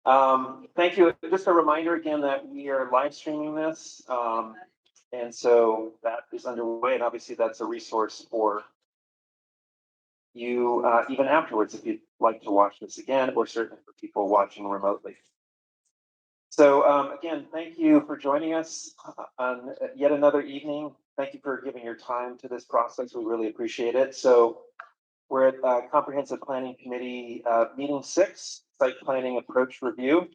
Thank you. Just a reminder again that we are live streaming this. And so that is underway. And obviously, that's a resource for you even afterwards if you'd like to watch this again, or certainly for people watching remotely. So again, thank you for joining us on yet another evening. Thank you for giving your time to this process. We really appreciate it. So we're at Comprehensive Planning Committee Meeting 6, Site Planning Approach Review.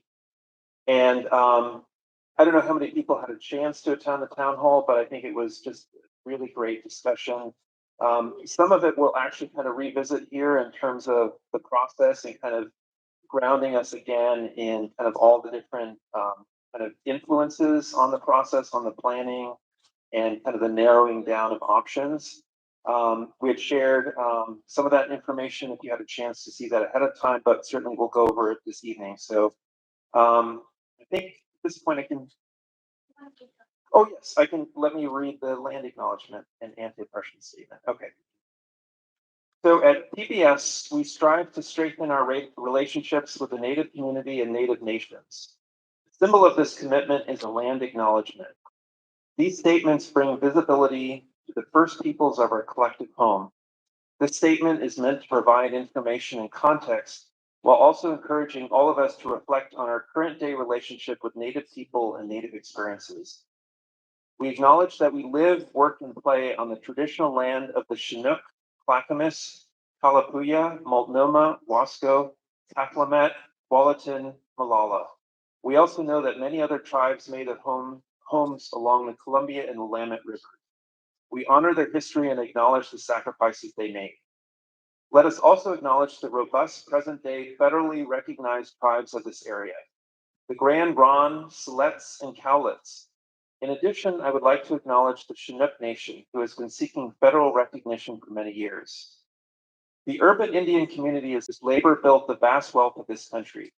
And I don't know how many people had a chance to attend the town hall, but I think it was just a really great discussion. Some of it we'll actually kind of revisit here in terms of the process and kind of grounding us again in kind of all the different kind of influences on the process, on the planning, and kind of the narrowing down of options. We had shared some of that information if you had a chance to see that ahead of time, but certainly we'll go over it this evening. So I think at this point I can, oh yes, I can, let me read the land acknowledgement and anti-oppression statement. Okay. So at PBS, we strive to strengthen our relationships with the Native community and Native nations. The symbol of this commitment is a land acknowledgement. These statements bring visibility to the first peoples of our collective home. This statement is meant to provide information and context while also encouraging all of us to reflect on our current day relationship with Native people and Native experiences. We acknowledge that we live, work, and play on the traditional land of the Chinook, Clackamas, Kalapuya, Multnomah, Wasco, Taklamet, Wallaton, Malala. We also know that many other tribes made their homes along the Columbia and Willamette Rivers. We honor their history and acknowledge the sacrifices they made. Let us also acknowledge the robust present-day federally recognized tribes of this area, the Grand Ronde, Siletz, and Cowlitz. In addition, I would like to acknowledge the Chinook Nation, who has been seeking federal recognition for many years. The urban Indian community is labor built the vast wealth of this country.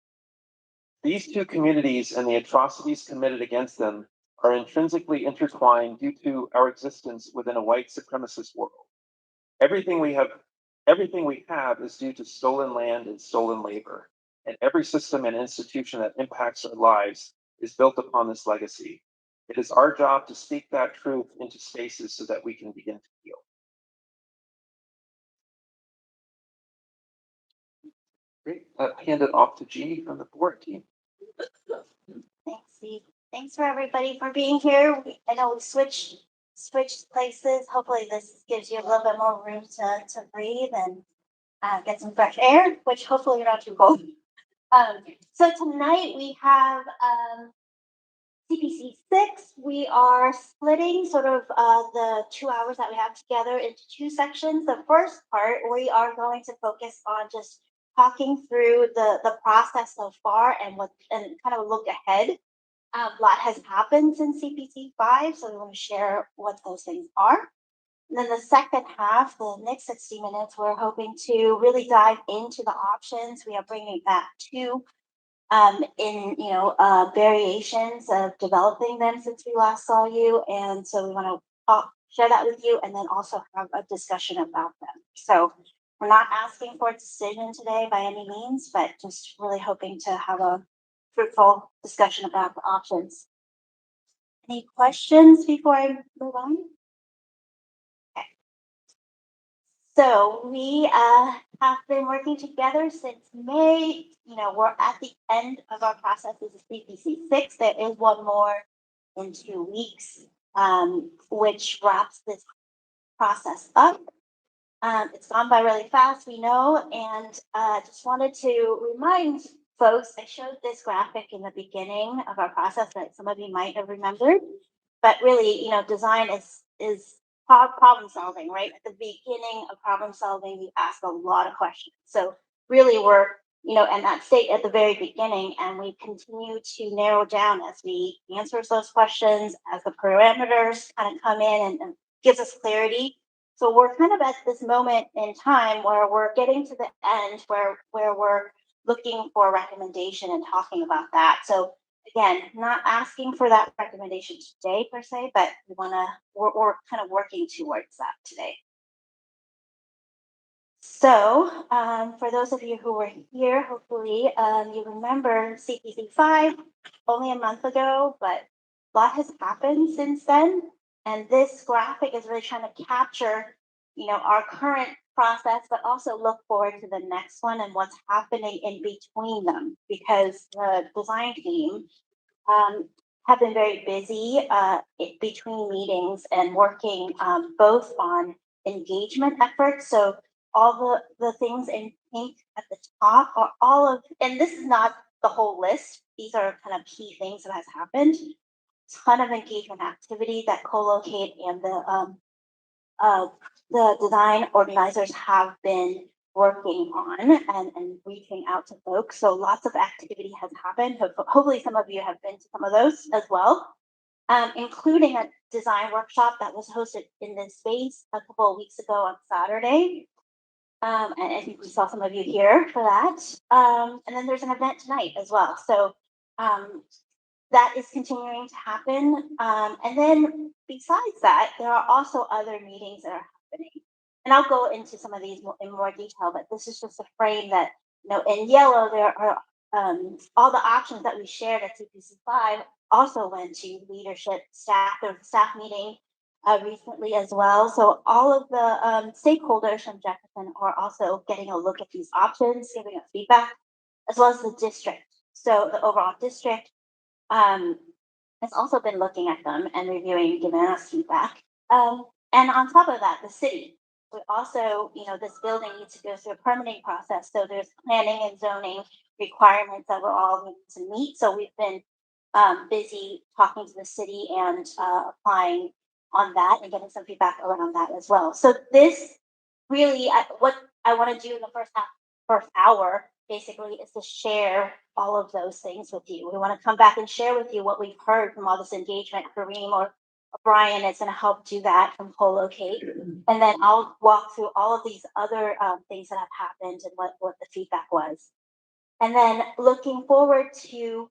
These two communities and the atrocities committed against them are intrinsically intertwined due to our existence within a white supremacist world. Everything we have is due to stolen land and stolen labor, and every system and institution that impacts our lives is built upon this legacy. It is our job to speak that truth into spaces so that we can begin to heal. Great. Hand it off to Jeannie from the board team. Thanks, Steve. Thanks for everybody for being here. I know we switched places. Hopefully this gives you a little bit more room to breathe and get some fresh air, which hopefully you're not too cold. So tonight we have CPC 6. We are splitting sort of the 2 hours that we have together into two sections. The first part, we are going to focus on just talking through the process so far and kind of a look ahead. A lot has happened since CPC 5, so we want to share what those things are. And then the second half, the next 60 minutes, we're hoping to really dive into the options. We are bringing back two in variations of developing them since we last saw you, and so we want to share that with you and then also have a discussion about them. So we're not asking for a decision today by any means, but just really hoping to have a fruitful discussion about the options. Any questions before I move on? Okay. So we have been working together since May. We're at the end of our process as a CPC 6. There is one more in 2 weeks, which wraps this process up. It's gone by really fast, we know, and just wanted to remind folks, I showed this graphic in the beginning of our process that some of you might have remembered, but really, design is problem solving, right? At the beginning of problem solving, you ask a lot of questions. So really we're, in that state at the very beginning, and we continue to narrow down as we answer those questions, as the parameters kind of come in and gives us clarity. So we're kind of at this moment in time where we're getting to the end where we're looking for a recommendation and talking about that. So again, not asking for that recommendation today per se, but we're kind of working towards that today. For those of you who were here, hopefully, you remember CPC 5 only a month ago, but a lot has happened since then. And this graphic is really trying to capture, our current process, but also look forward to the next one and what's happening in between them, because the design team um, have been very busy between meetings and working both on engagement efforts. So all the things in pink at the top are all of, and this is not the whole list. These are kind of key things that has happened. Ton of engagement activity that co-locate and uh, the design organizers have been working on and reaching out to folks. So lots of activity has happened. Hopefully some of you have been to some of those as well, including a design workshop that was hosted in this space a couple of weeks ago on Saturday. And I think we saw some of you here for that. And then there's an event tonight as well. So that is continuing to happen. And then besides that, there are also other meetings that are happening. And I'll go into some of these in more detail, but this is just a frame that, in yellow, there are all the options that we shared at CPC5 also went to leadership staff. There was a staff meeting recently as well. So all of the stakeholders from Jefferson are also getting a look at these options, giving us feedback, as well as the district. So the overall district um, has also been looking at them and reviewing, giving us feedback. And on top of that, the city. We also, this building needs to go through a permitting process. So there's planning and zoning requirements that we're all need to meet. So we've been busy talking to the city and applying on that and getting some feedback around that as well. So this really, what I want to do in the first hour, basically, is to share all of those things with you. We want to come back and share with you what we've heard from all this engagement. Kareem or Brian is going to help do that from co-locate. And then I'll walk through all of these other things that have happened and what the feedback was. And then looking forward to,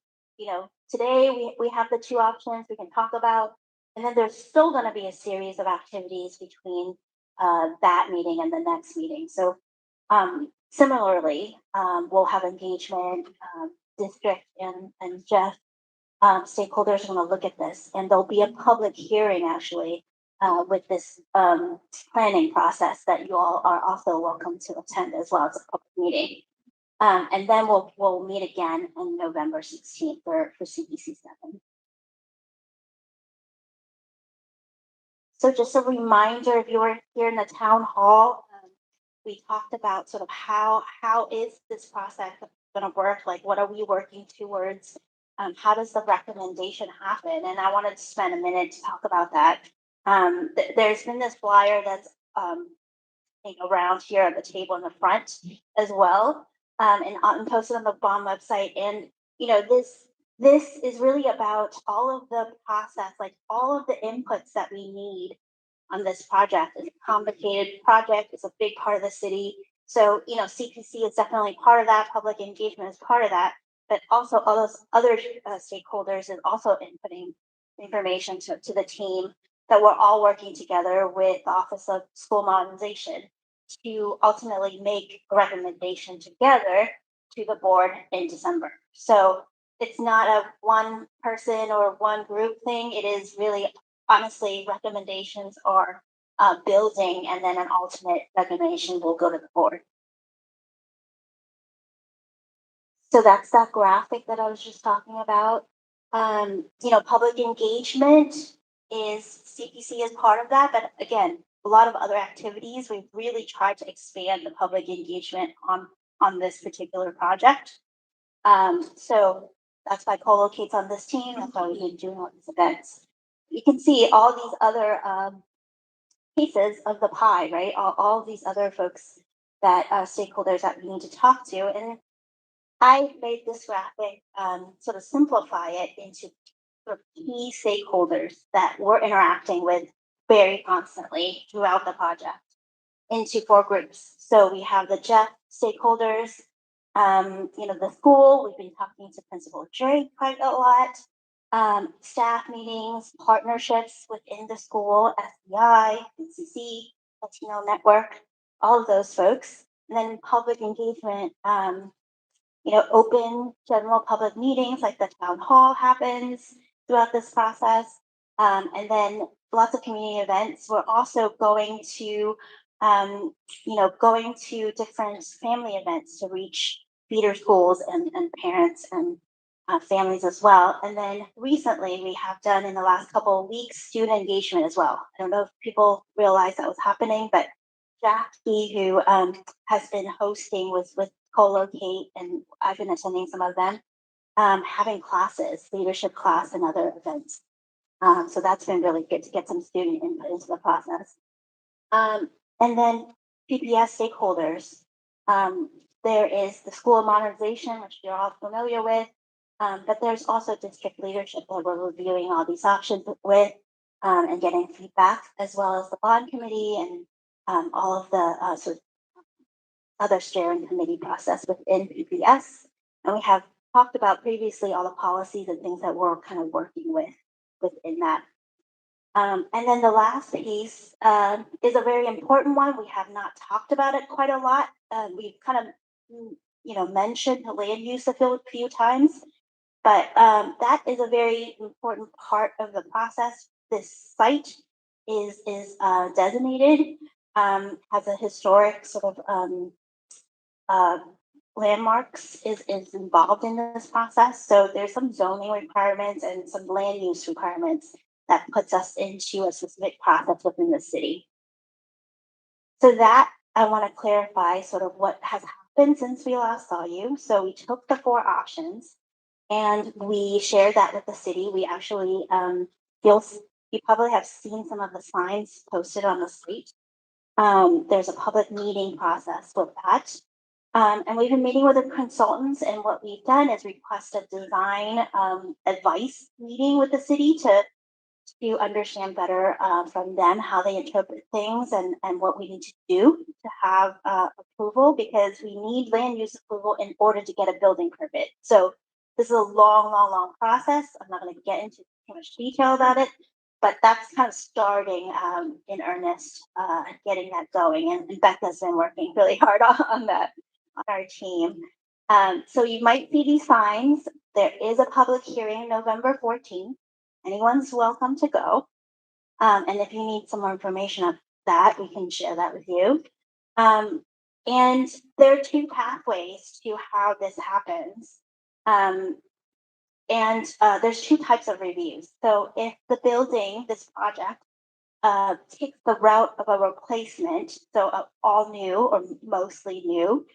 today we have the two options we can talk about. And then there's still going to be a series of activities between that meeting and the next meeting. So similarly, we'll have engagement, district and Jeff stakeholders are going to look at this, and there'll be a public hearing actually with this planning process that you all are also welcome to attend as well as a public meeting. And then we'll meet again on November 16th for CPC 7. So just a reminder, if you were here in the town hall, we talked about sort of how is this process going to work? Like, what are we working towards? How does the recommendation happen? And I wanted to spend a minute to talk about that. There's been this flyer that's around here at the table in the front as well, and posted on the bond website. And this is really about all of the process, like all of the inputs that we need on this project. It's a complicated project. It's a big part of the city. So, CPC is definitely part of that. Public engagement is part of that. But also all those other stakeholders is also inputting information to the team that we're all working together with the Office of School Modernization to ultimately make a recommendation together to the board in December. So it's not a one person or one group thing. It is really, honestly, recommendations are building, and then an ultimate recommendation will go to the board. So that's that graphic that I was just talking about. Public engagement is CPC is part of that, but again, a lot of other activities. We've really tried to expand the public engagement on this particular project. So that's why co-locates on this team. That's why we've been doing all these events. You can see all these other pieces of the pie, right? All these other folks that stakeholders that we need to talk to. And I made this graphic sort of simplify it into sort of key stakeholders that we're interacting with very constantly throughout the project into 4 groups. So we have the Jeff stakeholders, the school. We've been talking to Principal Drake quite a lot. Staff meetings, partnerships within the school, SBI, NCC, Latino Network, all of those folks. And then public engagement, open general public meetings like the town hall happens throughout this process. And then lots of community events. We're also going to different family events to reach feeder schools and parents and families as well. And then recently we have done in the last couple of weeks student engagement as well. I don't know if people realize that was happening, but Jackie, who has been hosting with co-locate, and I've been attending some of them, having classes, leadership class and other events. So that's been really good to get some student input into the process. And then PPS stakeholders. There is the school modernization, which you're all familiar with, but there's also district leadership that we're reviewing all these options with and getting feedback, as well as the bond committee and all of the sort of other steering committee process within PPS. And we have talked about previously all the policies and things that we're kind of working with within that. And then the last piece is a very important one. We have not talked about it quite a lot. We've kind of, mentioned the land use a few times, but that is a very important part of the process. This site is designated, has a historic sort of uh, landmarks is involved in this process. So there's some zoning requirements and some land use requirements that puts us into a specific process within the city. So that I want to clarify sort of what has happened since we last saw you. So we took the 4 options and we shared that with the city. We actually, you probably have seen some of the signs posted on the site. There's a public meeting process with that. And we've been meeting with the consultants, and what we've done is request a design advice meeting with the city to understand better from them how they interpret things and what we need to do to have approval, because we need land use approval in order to get a building permit. So this is a long process. I'm not going to get into too much detail about it, but that's kind of starting in earnest, getting that going. And Becca's been working really hard on that on our team. So you might see these signs. There is a public hearing November 14th. Anyone's welcome to go. And if you need some more information of that, we can share that with you. And there are 2 pathways to how this happens. And there's 2 types of reviews. So if the building, this project, takes the route of a replacement, so all new or mostly new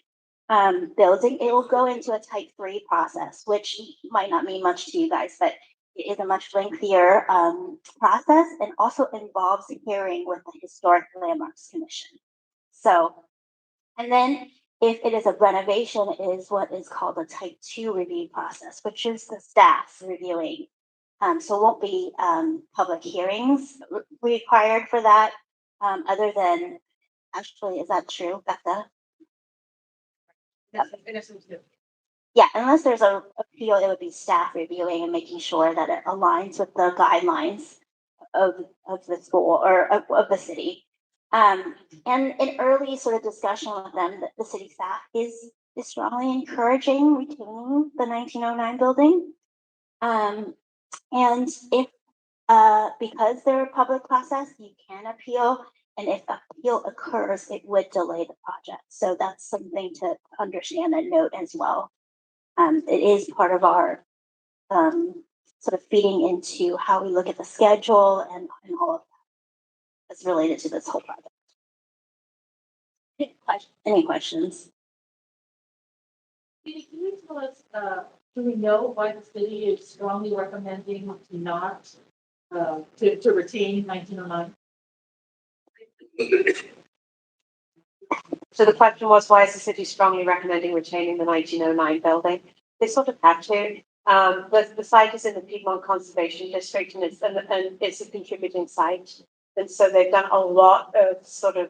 building, it will go into a type 3 process, which might not mean much to you guys, but it is a much lengthier process and also involves a hearing with the Historic Landmarks Commission. So, and then if it is a renovation, it is what is called a type 2 review process, which is the staff reviewing. So it won't be public hearings required for that, other than, actually, is that true, Becca? Yeah, unless there's a appeal, it would be staff reviewing and making sure that it aligns with the guidelines of the school or of the city. And in early sort of discussion with them, the city staff is strongly encouraging retaining the 1909 building. And if because they're a public process, you can appeal, and if appeal occurs, it would delay the project. So that's something to understand and note as well. It is part of our sort of feeding into how we look at the schedule and all of that that's related to this whole project. Any questions? Can you tell us, do we know why the city is strongly recommending to not, to retain 1909? So the question was, why is the city strongly recommending retaining the 1909 building? They sort of have to. The site is in the Piedmont Conservation District, and it's a contributing site. And so they've done a lot of sort of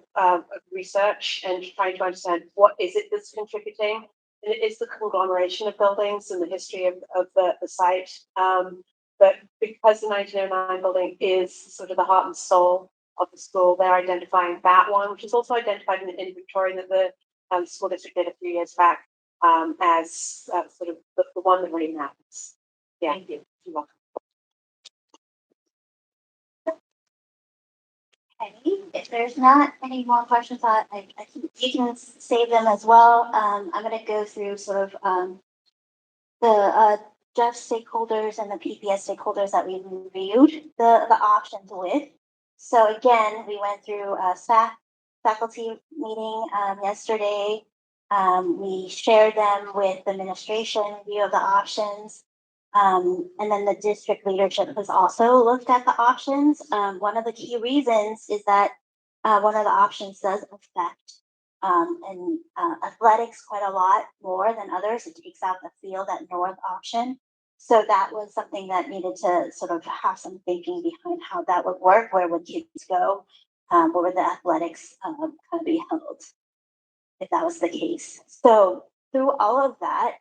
research and trying to understand what is it that's contributing. And it is the conglomeration of buildings and the history of the site. But because the 1909 building is sort of the heart and soul of the school, they're identifying that one, which is also identified in the inventory that the school district did a few years back, as sort of the one that really matters. Yeah. Thank you. You're welcome. Okay, if there's not any more questions, you can save them as well. I'm gonna go through sort of, the, Jeff stakeholders and the PPS stakeholders that we reviewed the options with. So again, we went through a faculty meeting, yesterday. We shared them with the administration, view of the options. And then the district leadership has also looked at the options. One of the key reasons is that one of the options does affect and athletics quite a lot more than others. It takes out the field at north option. So that was something that needed to sort of have some thinking behind how that would work. Where would kids go? Where would the athletics kind of be held if that was the case? So through all of that,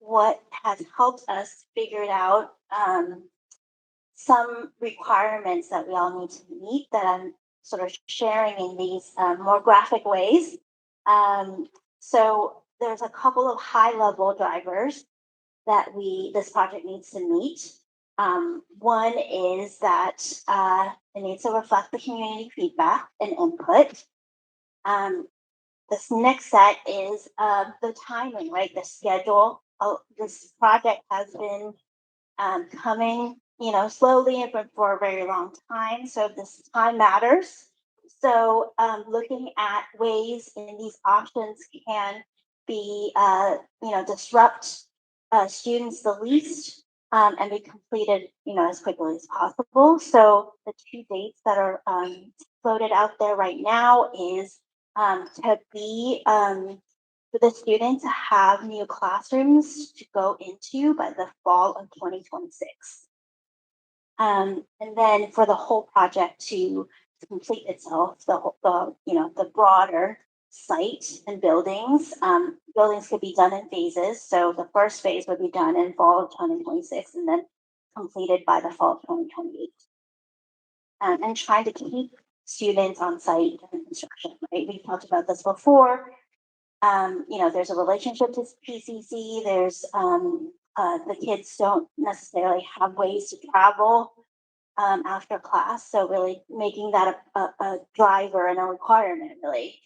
what has helped us figure it out, some requirements that we all need to meet that I'm sort of sharing in these more graphic ways. So there's a couple of high level drivers that this project needs to meet. One is that it needs to reflect the community feedback and input. This next set is the timing, right? The schedule. This project has been coming, slowly and for a very long time. So this time matters. So looking at ways in these options can be, disrupt students the least and be completed, as quickly as possible. So the two dates that are floated out there right now is to be for the students to have new classrooms to go into by the fall of 2026. And then for the whole project to complete itself, the broader site and buildings, buildings could be done in phases. So the first phase would be done in fall of 2026 and then completed by the fall of 2028. And trying to keep students on site during construction, right? We talked about this before. There's a relationship to PCC. There's the kids don't necessarily have ways to travel after class, so really making that a driver and a requirement, really.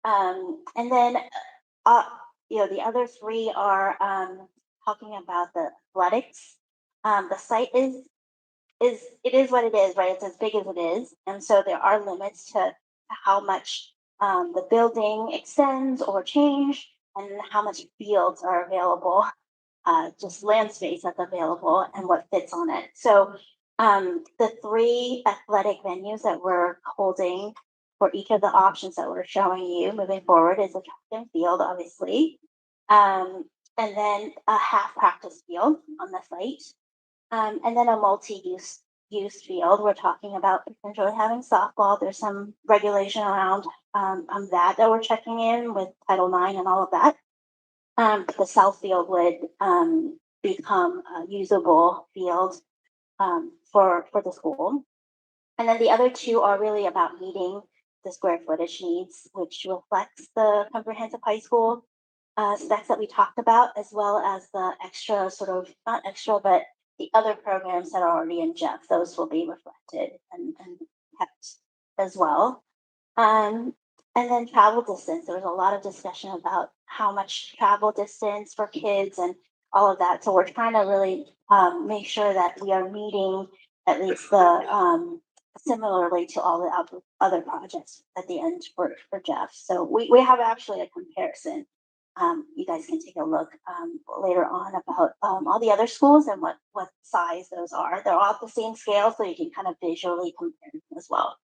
And then, the other three are talking about the athletics. The site is it is what it is, right? It's as big as it is, and so there are limits to how much the building extends or change, and how much fields are available, just land space that's available, and what fits on it. So the three athletic venues that we're holding for each of the options that we're showing you moving forward is a track and field, obviously, and then a half practice field on the site. And then a multi-use field. We're talking about potentially having softball. There's some regulation around that we're checking in with Title IX and all of that. The south field would become a usable field for the school. And then the other two are really about meeting the square footage needs, which reflects the comprehensive high school specs that we talked about, as well as the extra not extra, but the other programs that are already in Jeff. Those will be reflected and kept as well. And then travel distance. There was a lot of discussion about how much travel distance for kids and all of that. So we're trying to really make sure that we are meeting at least the similarly to all the other projects at the end for Jeff. So we have actually a comparison. You guys can take a look later on about all the other schools and what size those are. They're all at the same scale, so you can kind of visually compare them as well.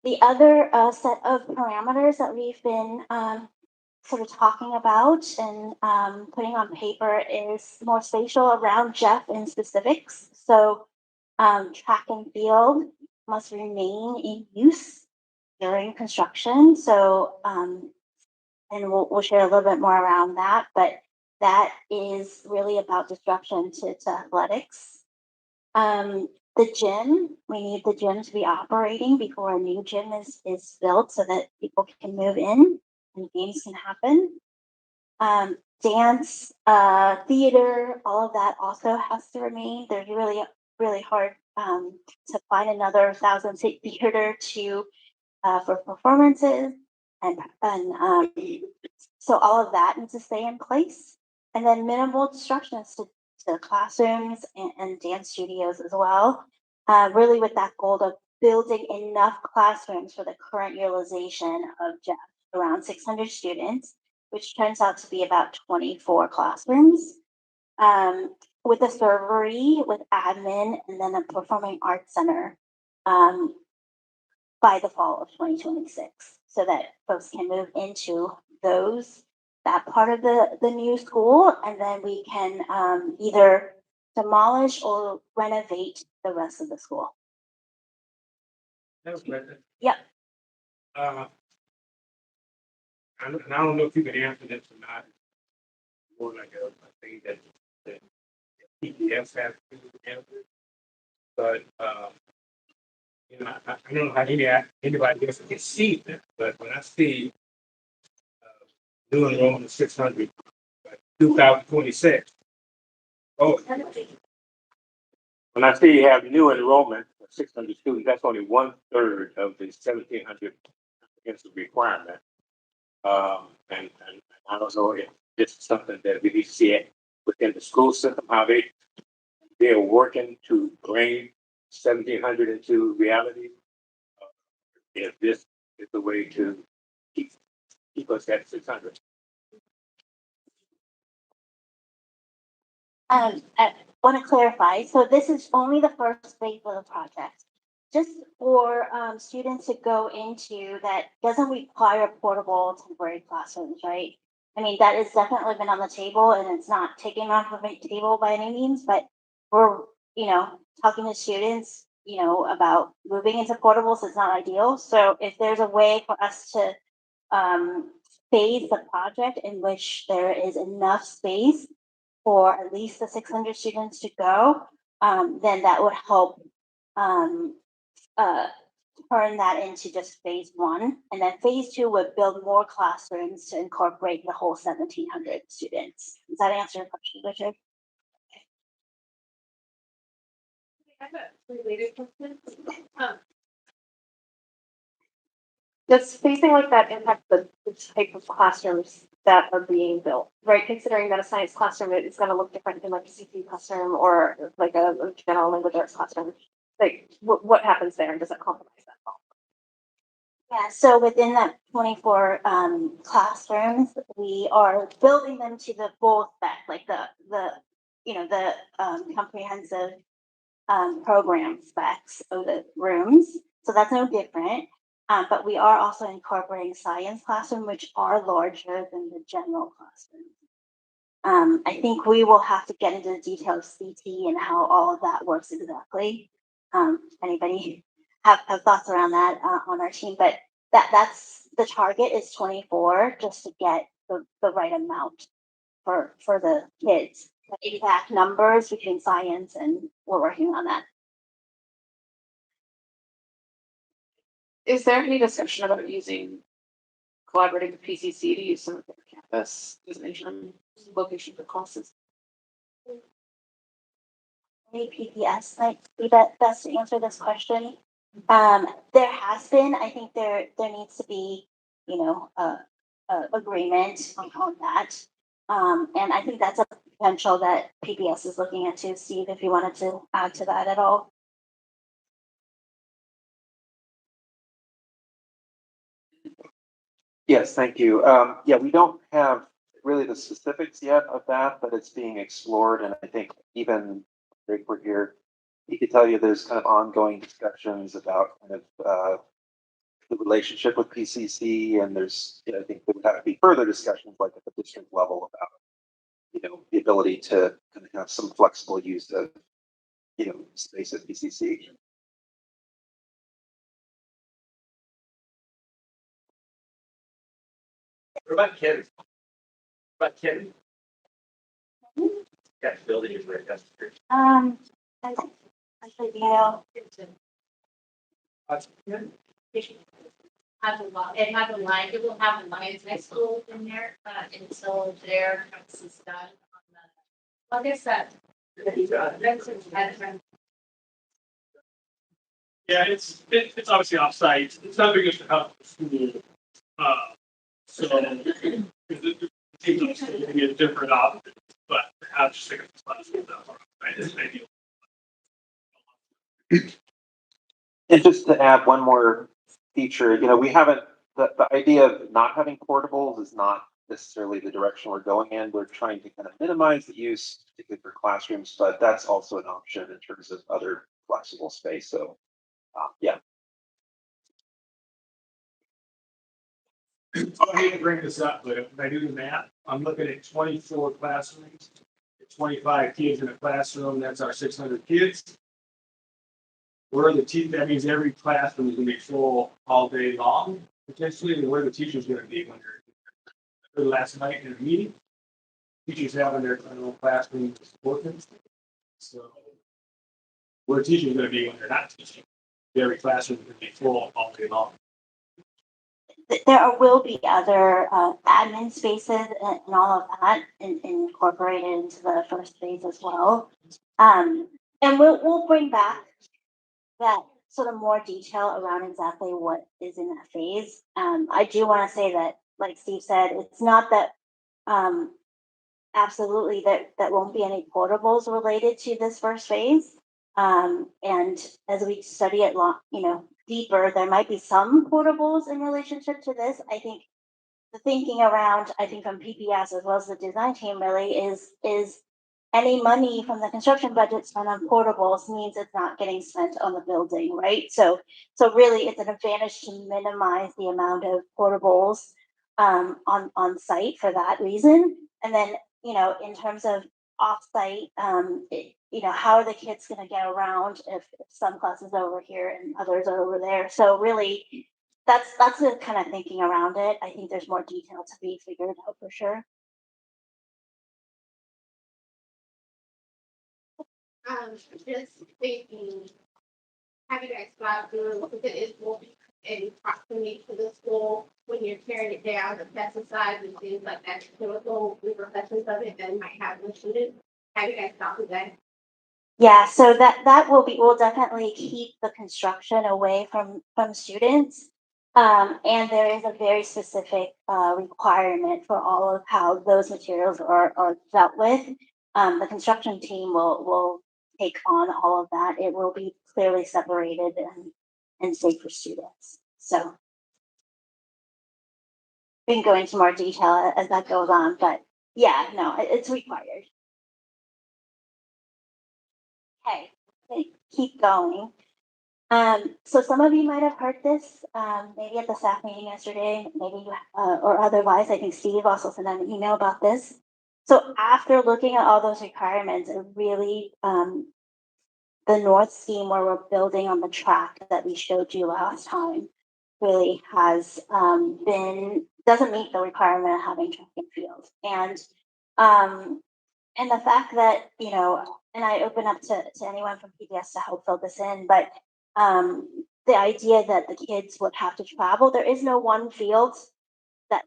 The other set of parameters that we've been sort of talking about and putting on paper is more spatial around Jeff in specifics. So track and field must remain in use during construction. So and we'll share a little bit more around that, but that is really about disruption to athletics. The gym, we need the gym to be operating before a new gym is built so that people can move in and games can happen. Dance, theater, all of that also has to remain. There's really hard, to find another 1,000 seat theater to, for performances and so all of that needs to stay in place. And then minimal disruptions to classrooms and dance studios as well. Really with that goal of building enough classrooms for the current utilization of just around 600 students, which turns out to be about 24 classrooms. With a servery, with admin, and then a performing arts center. By the fall of 2026, so that folks can move into that part of the new school, and then we can either demolish or renovate the rest of the school. That's better. Yep. I don't know if you can answer this or not. More like a thing that PPS has to answer. But, you know, I don't know how anybody else can see that, but when I see new enrollment of 600 by 2026, oh, when I see you have new enrollment of 600 students, that's only 1/3 of the 1,700 against the requirement. And I don't know if this is something that we need to see it within the school system, how they're working to bring 1,700 into reality. If this is the way to keep us at 600. I want to clarify. So this is only the first phase of the project. Just for students to go into that doesn't require portable temporary classrooms, right? I mean, that has definitely been on the table and it's not taken off of the table by any means, but we're, talking to students, about moving into portables is not ideal. So if there's a way for us to phase the project in which there is enough space for at least the 600 students to go, then that would help uh, turn that into just phase one. And then phase two would build more classrooms to incorporate the whole 1,700 students. Does that answer your question, Richard? I have a related question. Does spacing like that impact the type of classrooms that are being built, right? Considering that a science classroom is going to look different than like a CP classroom or like a general language arts classroom. Like, what happens there, and does it compromise that at all? Yeah, so within that 24 classrooms, we are building them to the full spec, like the comprehensive program specs of the rooms. So that's no different. But we are also incorporating science classroom, which are larger than the general classroom. I think we will have to get into the detail of CT and how all of that works exactly. Anybody have thoughts around that on our team? But that's the target is 24, just to get the right amount for the kids. The exact numbers between science and we're working on that. Is there any discussion about collaborating with PCC to use some of their campus designation location for classes? Maybe PPS might be best to answer this question. There has been, I think there needs to be, a agreement on that. And I think that's a potential that PBS is looking at too. Steve, if you wanted to add to that at all. Yes, thank you. Yeah, we don't have really the specifics yet of that, but it's being explored. And I think even Rick, we're here, he could tell you there's kind of ongoing discussions about kind of the relationship with PCC. And there's, I think there would have to be further discussions like at the district level about, the ability to kind of have some flexible use of, space at PCC. what about kids? What about kids? That building is right. That's I Actually, do you know, Has a lot, it has a line, it will have a Lions High School in there, until their campus is done on the, I guess that. Yeah, it's obviously offsite. It's not big enough to help the school. So the team's going to be a different option, but I just think it's less than that, right? It's maybe. And just to add one more feature, we haven't, the idea of not having portables is not necessarily the direction we're going in. We're trying to kind of minimize the use, particularly for classrooms, but that's also an option in terms of other flexible space. So, yeah. I hate to bring this up, but if I do the math, I'm looking at 24 classrooms, 25 kids in a classroom, that's our 600 kids. Where the that means every classroom is going to be full all day long, potentially, and where the teacher's going to be when they're last night in a meeting. Teachers having their own classroom working. So where teachers going to be when they're not teaching. Every classroom is going to be full all day long. there will be other admin spaces and all of that incorporated into the first phase as well. And we'll bring back that sort of more detail around exactly what is in that phase. I do want to say that, like Steve said, it's not that absolutely that won't be any portables related to this first phase. And as we study it deeper, there might be some portables in relationship to this. I think the thinking around, I think from PPS as well as the design team really is any money from the construction budget spent on portables means it's not getting spent on the building, right? So really it's an advantage to minimize the amount of portables on site for that reason. And then, in terms of off-site, how are the kids going to get around if some classes are over here and others are over there? So really, that's the kind of thinking around it. I think there's more detail to be figured out for sure. Just thinking, have you guys thought through, if it is will be in proximity to the school, when you're tearing it down, the pesticides and things like that, chemical repercussions of it that might have with students? Have you guys thought through that? Yeah, so that will definitely keep the construction away from students. And there is a very specific requirement for all of how those materials are dealt with. The construction team will take on all of that. It will be clearly separated and safe for students. So we can go into more detail as that goes on, but yeah, no, it's required. Okay, keep going. So some of you might have heard this, maybe at the staff meeting yesterday, maybe you, or otherwise. I think Steve also sent out an email about this. So after looking at all those requirements, it really, the north scheme where we're building on the track that we showed you last time really has doesn't meet the requirement of having track and field. And the fact that, and I open up to anyone from PBS to help fill this in, but the idea that the kids would have to travel, there is no one field that,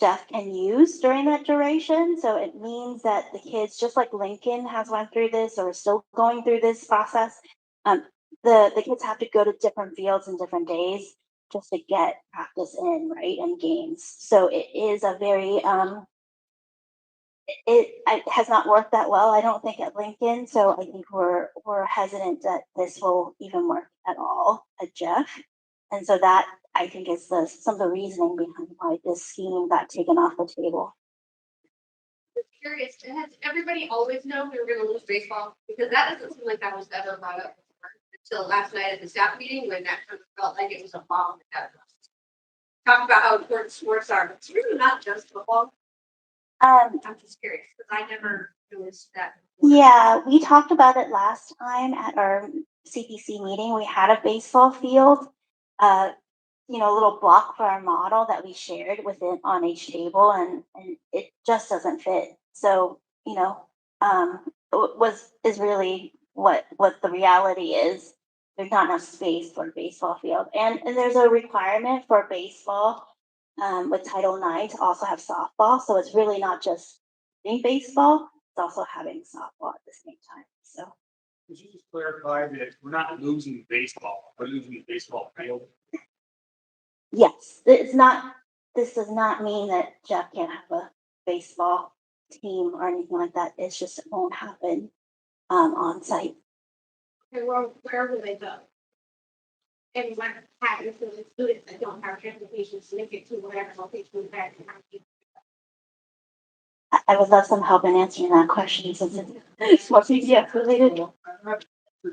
Jeff can use during that duration. So it means that the kids, just like Lincoln has went through this or is still going through this process, the kids have to go to different fields in different days just to get practice in, right, and games. So it is a very it has not worked that well, I don't think, at Lincoln. So I think we're hesitant that this will even work at all at Jeff. And so that, I think, is some of the reasoning behind why this scheme got taken off the table. Just curious, has everybody always known we were gonna lose baseball? Because that doesn't seem like that was ever brought up until last night at the staff meeting, when that kind of felt like it was a bomb. Talk about how important sports are, but it's really not just football. I'm just curious, because I never noticed that before. Yeah, we talked about it last time at our CPC meeting. We had a baseball field, a little block for our model that we shared within on each table, and it just doesn't fit. So, is really what the reality is. There's not enough space for a baseball field, and there's a requirement for baseball with Title IX to also have softball. So it's really not just having baseball; it's also having softball at the same time. So Could you just clarify that we're not losing baseball, we're losing the baseball field? yes, it's not. This does not mean that Jeff can't have a baseball team or anything like that. It's just it won't happen on site. Okay, well, where will they go? And what happens to the students that don't have transportation to make it to whatever location they're at? I would love some help in answering that question since it's more CPS related. I'm not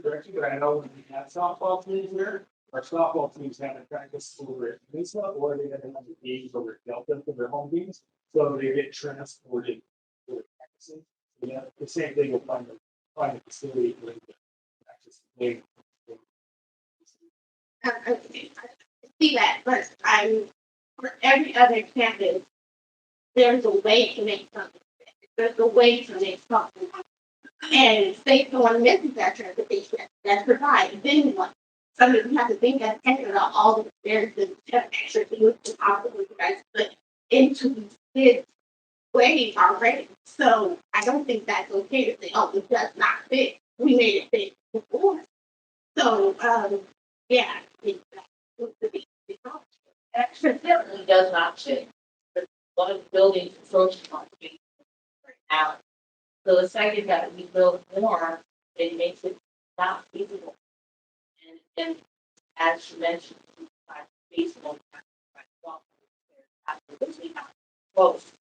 directing, but I know when we have softball teams here, our softball teams have a practice over at Mesa, or they have another games over at Delta for their home games, so they get transported for the practicing. Yeah, the same thing will find the facility for the practice. I see that, but for every other campus, there's a way to make something. There's a way to make something. And states don't want to miss that transportation that's provided. Then what? Some of you have to think that about all the there's the extra things and possible you guys put into these kids' ways already. So I don't think that's okay to say, oh, it does not fit. We made it fit before. So yeah, it's the big problem. Extra definitely does not fit. But one of the buildings approach on right now. So the second that we build more, it makes it not feasible. And as you mentioned, baseball, absolutely not. Both.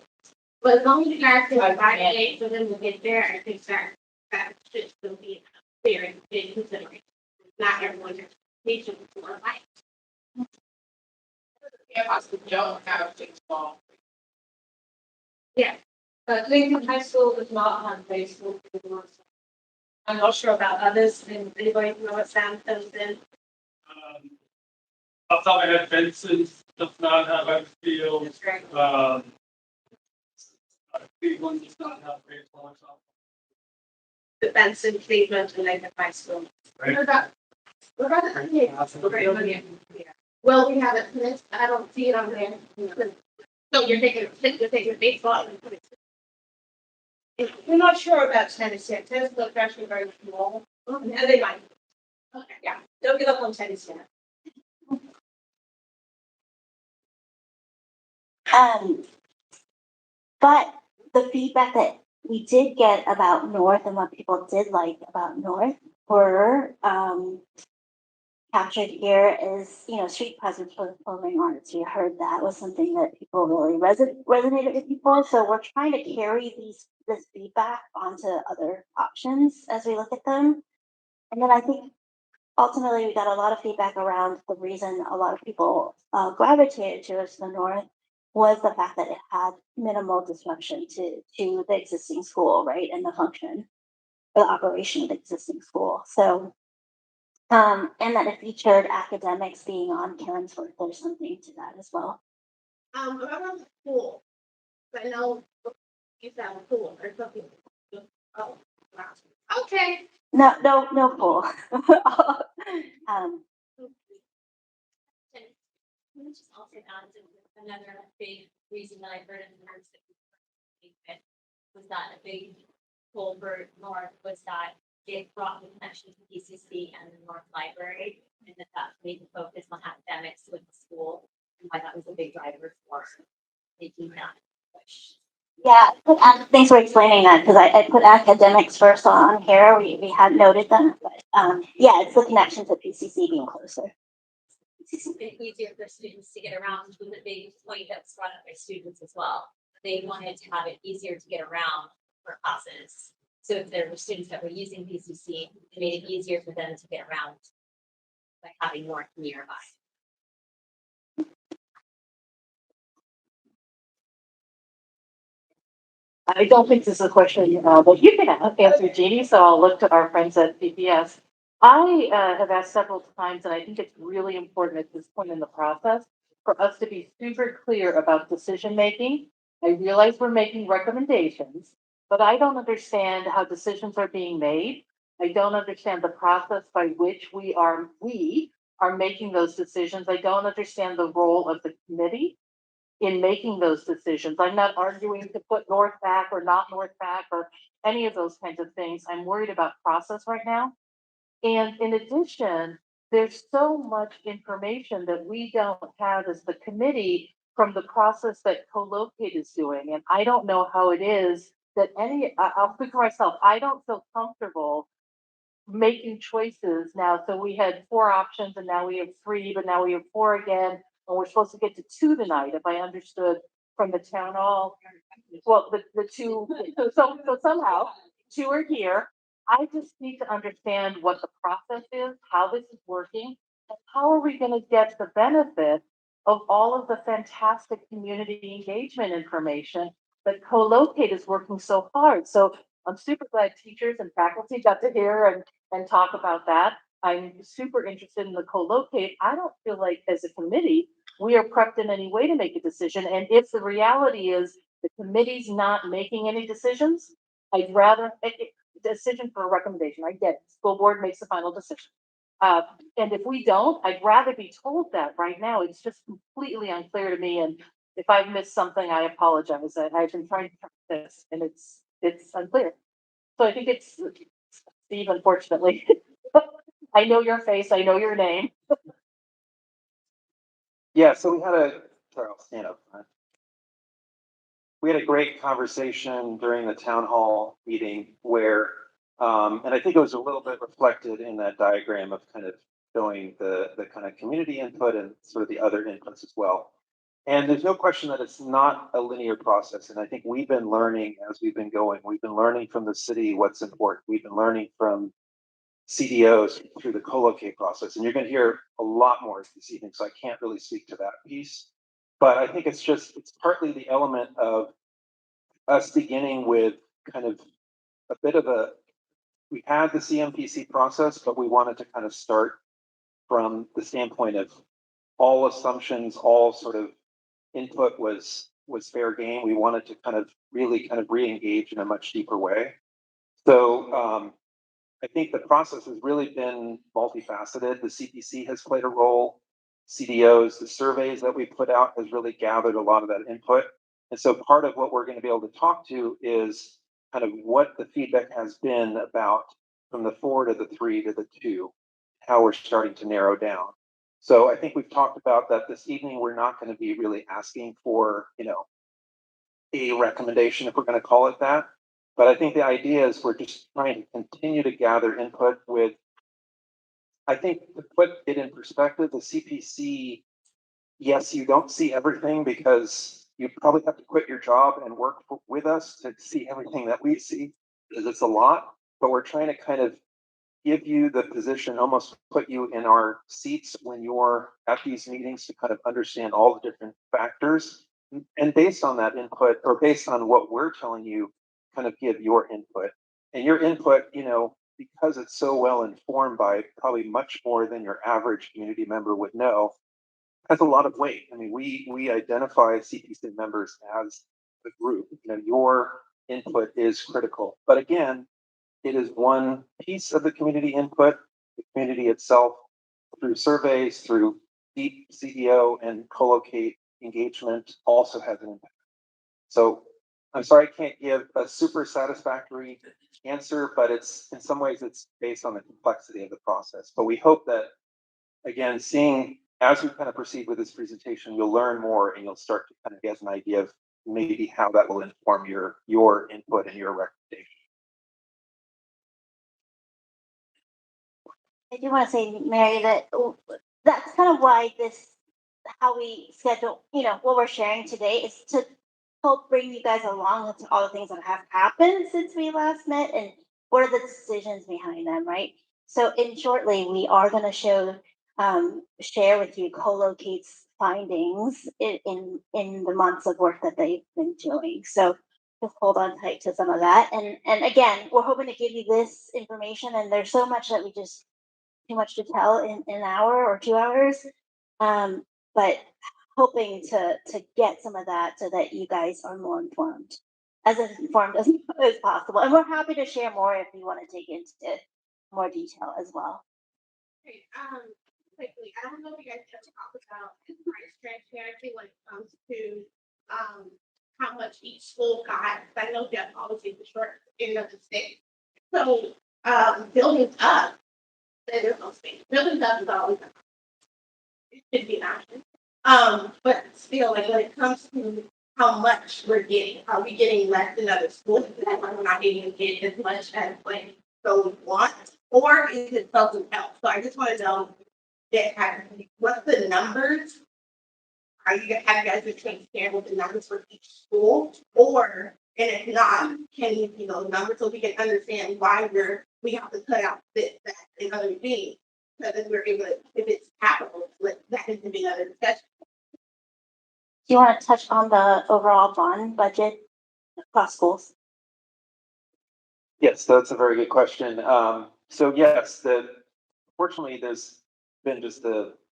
But as long as you guys can provide a date for them to get there, I think that should still be fair and big consideration. Not everyone has patient for life. Campus don't have baseball. Yeah. Lincoln High School does not have baseball. I'm not sure about others, and anybody know what Sam comes in? Off the top of my head, Benson does not have a field. That's right. Cleveland does not have baseball. The Benson, Cleveland, and Lincoln High School. What about the kids? Well, we have it missed. I don't see it on there. So you're taking baseball and put it. We're not sure about tennis yet. Tennis is actually very small. And they might. Okay. Yeah, don't give up on tennis yet. But the feedback that we did get about North and what people did like about North were captured here is, street presence for the performing arts. We heard that was something that people really resonated with people. So we're trying to carry this feedback onto other options as we look at them. And then I think ultimately we got a lot of feedback around the reason a lot of people gravitated to us in the North was the fact that it had minimal disruption to the existing school, right, and the function, the operation of the existing school. So, and that it featured academics being on campus work. There's something to that as well. About the pool. I know you found a pool or something. Oh, wow. Okay. No pool. Let me just also add to another big reason that I heard in the words that was that a big goal for North was that it brought the connection to PCC and the North Library, and that made the focus on academics with the school, and why that was a big driver for making that push. Yeah, thanks for explaining that because I put academics first on here. We had noted that, but yeah, it's the connection to PCC being closer. It's easier for students to get around, which was a big point that was brought up by students as well. They wanted to have it easier to get around for classes. So if there were students that were using PCC, it made it easier for them to get around by having North nearby. I don't think this is a question, but you can answer, Jeannie, so I'll look to our friends at PPS. I have asked several times, and I think it's really important at this point in the process for us to be super clear about decision-making. I realize we're making recommendations, but I don't understand how decisions are being made I don't understand the process by which we are making those decisions. I don't understand the role of the committee in making those decisions. I'm not arguing to put North back or not North back or any of those kinds of things. I'm worried about process right now. And in addition, there's so much information that we don't have as the committee from the process that co-locate is doing. And I don't know how it is that I'll speak for myself. I don't feel comfortable making choices now. So we had 4 options and now we have 3, but now we have 4 again. And we're supposed to get to 2 tonight, if I understood from the town hall. Well, the 2, so somehow 2 are here. I just need to understand what the process is, how this is working, and how are we gonna get the benefit of all of the fantastic community engagement information that co-locate is working so hard. So I'm super glad teachers and faculty got to hear and talk about that. I'm super interested in the co-locate. I don't feel like as a committee, we are prepped in any way to make a decision. And if the reality is the committee's not making any decisions, I'd rather, decision for a recommendation, I get it, school board makes the final decision. And if we don't, I'd rather be told that right now. It's just completely unclear to me. And if I've missed something, I apologize. I've been trying to track this and it's unclear. So I think it's Steve, unfortunately. I know your face, I know your name. Yeah, so we had sorry, I'll stand up. We had a great conversation during the town hall meeting where, and I think it was a little bit reflected in that diagram of kind of showing the kind of community input and sort of the other inputs as well. And there's no question that it's not a linear process. And I think we've been learning as we've been going. We've been learning from the city what's important. We've been learning from CDOs through the co-locate process. And you're going to hear a lot more this evening, so I can't really speak to that piece. But I think it's partly the element of us beginning with kind of a bit of we had the CMPC process, but we wanted to kind of start from the standpoint of all assumptions, all sort of input was fair game. We wanted to kind of really kind of re-engage in a much deeper way. So I think the process has really been multifaceted. The CPC has played a role. CDOs, the surveys that we put out has really gathered a lot of that input. And so part of what we're going to be able to talk to is kind of what the feedback has been about from the 4 to the 3 to the 2, how we're starting to narrow down. So I think we've talked about that this evening. We're not going to be really asking for, a recommendation, if we're going to call it that. But I think the idea is we're just trying to continue to gather input with, I think to put it in perspective, the CPC, yes, you don't see everything because you probably have to quit your job and work with us to see everything that we see, because it's a lot, but we're trying to kind of give you the position, almost put you in our seats when you're at these meetings to kind of understand all the different factors. And based on that input, or based on what we're telling you, kind of give your input. And your input, because it's so well informed by probably much more than your average community member would know, has a lot of weight. I mean, we identify CPC members as a group. Your input is critical. But again, it is one piece of the community input. The community itself, through surveys, through deep CDO and co-locate engagement, also has an impact. So I'm sorry I can't give a super satisfactory answer, but it's in some ways it's based on the complexity of the process. But we hope that, again, seeing as we kind of proceed with this presentation, you'll learn more and you'll start to kind of get an idea of maybe how that will inform your input and your recommendation. I do want to say, Mary, that that's kind of why how we schedule, what we're sharing today is to help bring you guys along to all the things that have happened since we last met and what are the decisions behind them, right? So in shortly, we are going to share with you co-locate's findings in the months of work that they've been doing. So just hold on tight to some of that. And again, we're hoping to give you this information, and there's so much that we just too much to tell in an hour or 2 hours. But hoping to get some of that so that you guys are more informed as possible. And we're happy to share more if you want to dig into more detail as well. Okay, quickly, I don't know if you guys have talked about price transparency when it comes to, how much each school got. I know Jeff always is the short end of the stick. So, buildings up, there's no space. Buildings up is always, it should be an option. But still, like, when it comes to how much we're getting, are we getting less than other schools? That we're not getting as much as like those want, or is it self-help? So I just want to know that, what's the numbers? Have you guys been transparent with the numbers for each school? Or, and if not, can you see those numbers so we can understand why we have to cut out this, that, and other things? So that we're able to, if it's capital, that is to be another discussion. Do you want to touch on the overall bond budget across schools? Yes, that's a very good question. So yes, fortunately, there's been just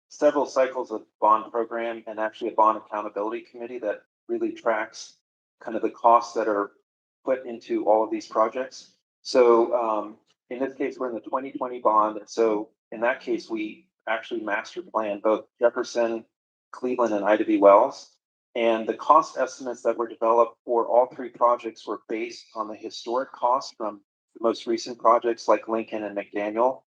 several cycles of bond program and actually a bond accountability committee that really tracks kind of the costs that are put into all of these projects. So in this case, we're in the 2020 bond. So in that case, we actually master plan both Jefferson, Cleveland, and Ida B. Wells. And the cost estimates that were developed for all three projects were based on the historic costs from the most recent projects like Lincoln and McDaniel.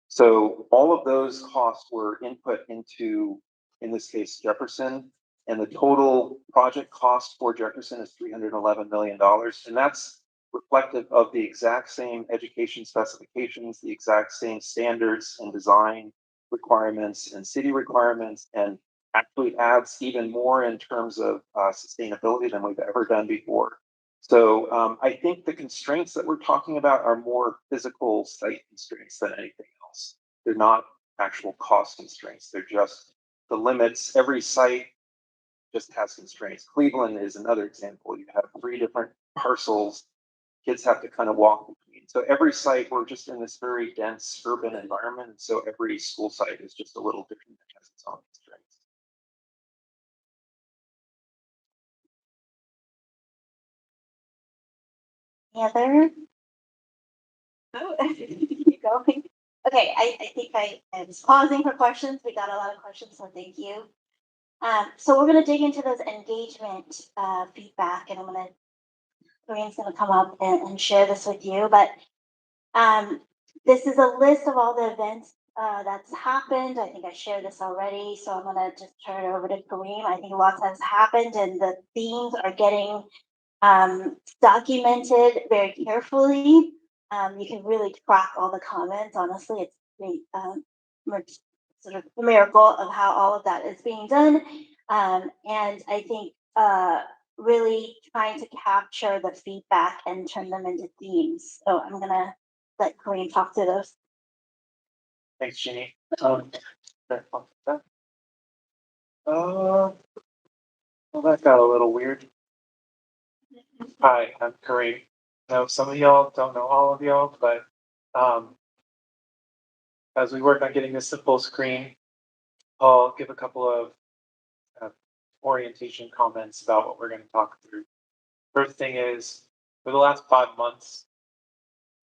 So all of those costs were input into, in this case, Jefferson, and the total project cost for Jefferson is $311 million. And that's reflective of the exact same education specifications, the exact same standards and design requirements and city requirements, and actually adds even more in terms of sustainability than we've ever done before. So I think the constraints that we're talking about are more physical site constraints than anything else. They're not actual cost constraints. They're just the limits. Every site just has constraints. Cleveland is another example. You have 3 different parcels. Kids have to kind of walk between. So every site, we're just in this very dense urban environment. So every school site is just a little different and has its own constraints. Any other? Oh, keep going. Okay, I think I was pausing for questions. We got a lot of questions, so thank you. So we're gonna dig into those engagement feedback, and Corinne's gonna come up and share this with you. But this is a list of all the events that's happened. I think I shared this already, so I'm gonna just turn it over to Kareem. I think lots has happened, and the themes are getting documented very carefully. You can really track all the comments. Honestly, it's great, sort of a miracle of how all of that is being done. And I think really trying to capture the feedback and turn them into themes. So I'm gonna let Kareem talk to those. Thanks, Jeannie. Well, that got a little weird. Hi, I'm Kareem. I know some of y'all don't know all of y'all, but as we work on getting this to full screen, I'll give a couple of orientation comments about what we're going to talk through. First thing is, for the last 5 months,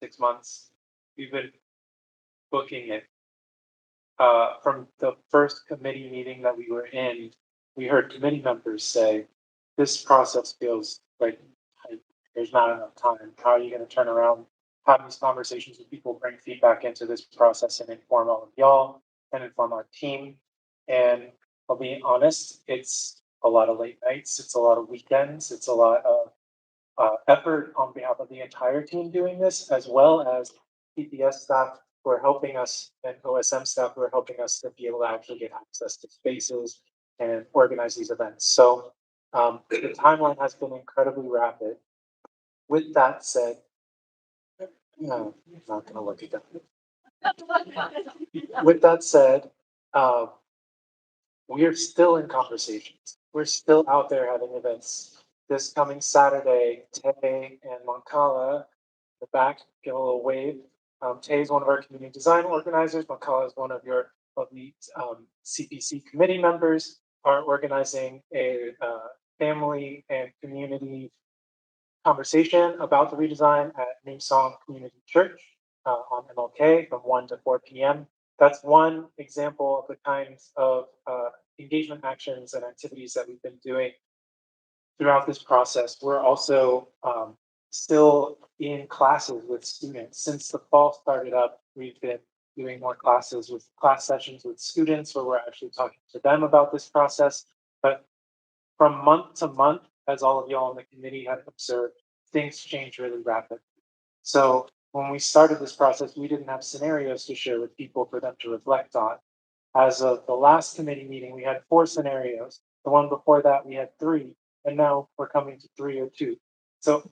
6 months, we've been booking it. From the first committee meeting that we were in, we heard committee members say, this process feels like there's not enough time. How are you going to turn around, have these conversations with people, bring feedback into this process and inform all of y'all and inform our team? And I'll be honest, it's a lot of late nights, it's a lot of weekends, it's a lot of effort on behalf of the entire team doing this, as well as PPS staff who are helping us and OSM staff who are helping us to be able to actually get access to spaces and organize these events. So the timeline has been incredibly rapid. With that said, no, I'm not going to look at that. With that said, we are still in conversations. We're still out there having events. This coming Saturday, Tay and Moncala, the back, give a little wave. Tay is one of our community design organizers. Moncala is one of the CPC committee members, are organizing a family and community conversation about the redesign at New Song Community Church. on MLK from 1 to 4 p.m. That's one example of the kinds of engagement actions and activities that we've been doing throughout this process. We're also still in classes with students. Since the fall started up, we've been doing more classes with class sessions with students where we're actually talking to them about this process. But from month to month, as all of y'all in the committee have observed, things change really rapidly. So when we started this process, we didn't have scenarios to share with people for them to reflect on. As of the last committee meeting, we had 4 scenarios. The one before that, we had 3, and now we're coming to 3 or 2. So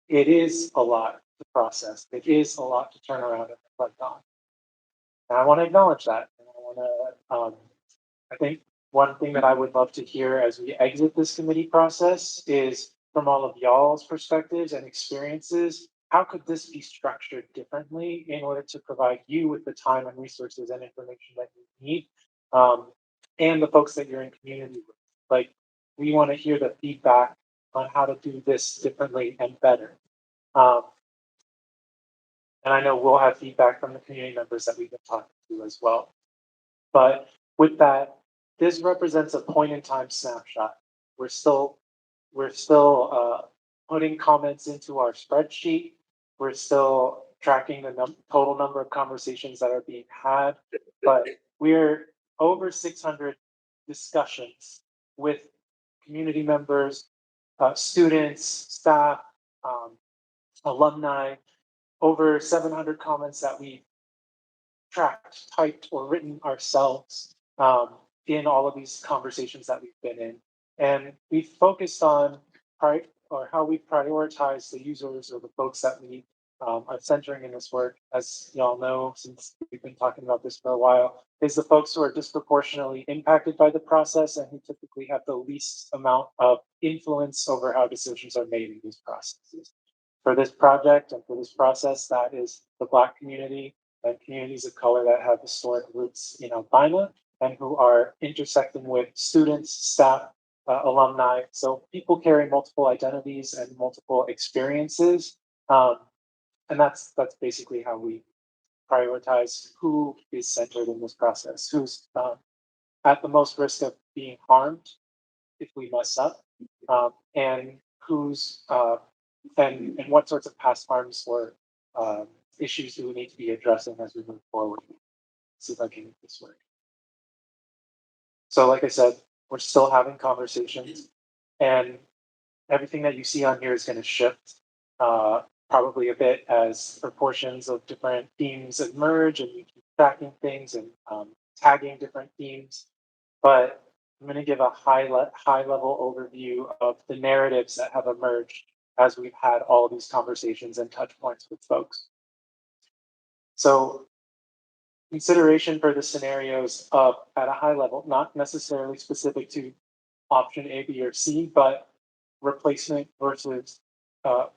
it is a lot to process. It is a lot to turn around and reflect on. And I want to acknowledge that. And I want to, I think one thing that I would love to hear as we exit this committee process is from all of y'all's perspectives and experiences, how could this be structured differently in order to provide you with the time and resources and information that you need, and the folks that you're in community with? Like, we want to hear the feedback on how to do this differently and better. And I know we'll have feedback from the community members that we've been talking to as well. But with that, this represents a point in time snapshot. We're still putting comments into our spreadsheet. We're still tracking the total number of conversations that are being had, but we're over 600 discussions with community members, students, staff, alumni, over 700 comments that we tracked, typed, or written ourselves in all of these conversations that we've been in. And we focused on how we prioritize the users or the folks that we are centering in this work. As y'all know, since we've been talking about this for a while, is the folks who are disproportionately impacted by the process and who typically have the least amount of influence over how decisions are made in these processes. For this project and for this process, that is the Black community and communities of color that have historic roots in Albina and who are intersecting with students, staff, alumni. So people carry multiple identities and multiple experiences. And that's basically how we prioritize who is centered in this process, who's at the most risk of being harmed if we mess up, and who's and what sorts of past harms or issues do we need to be addressing as we move forward. See if I can make this work. So like I said, we're still having conversations, and everything that you see on here is going to shift probably a bit as proportions of different themes emerge and we keep tracking things and tagging different themes. But I'm going to give a high level overview of the narratives that have emerged as we've had all of these conversations and touch points with folks. So consideration for the scenarios at a high level, not necessarily specific to option A, B, or C, but replacement versus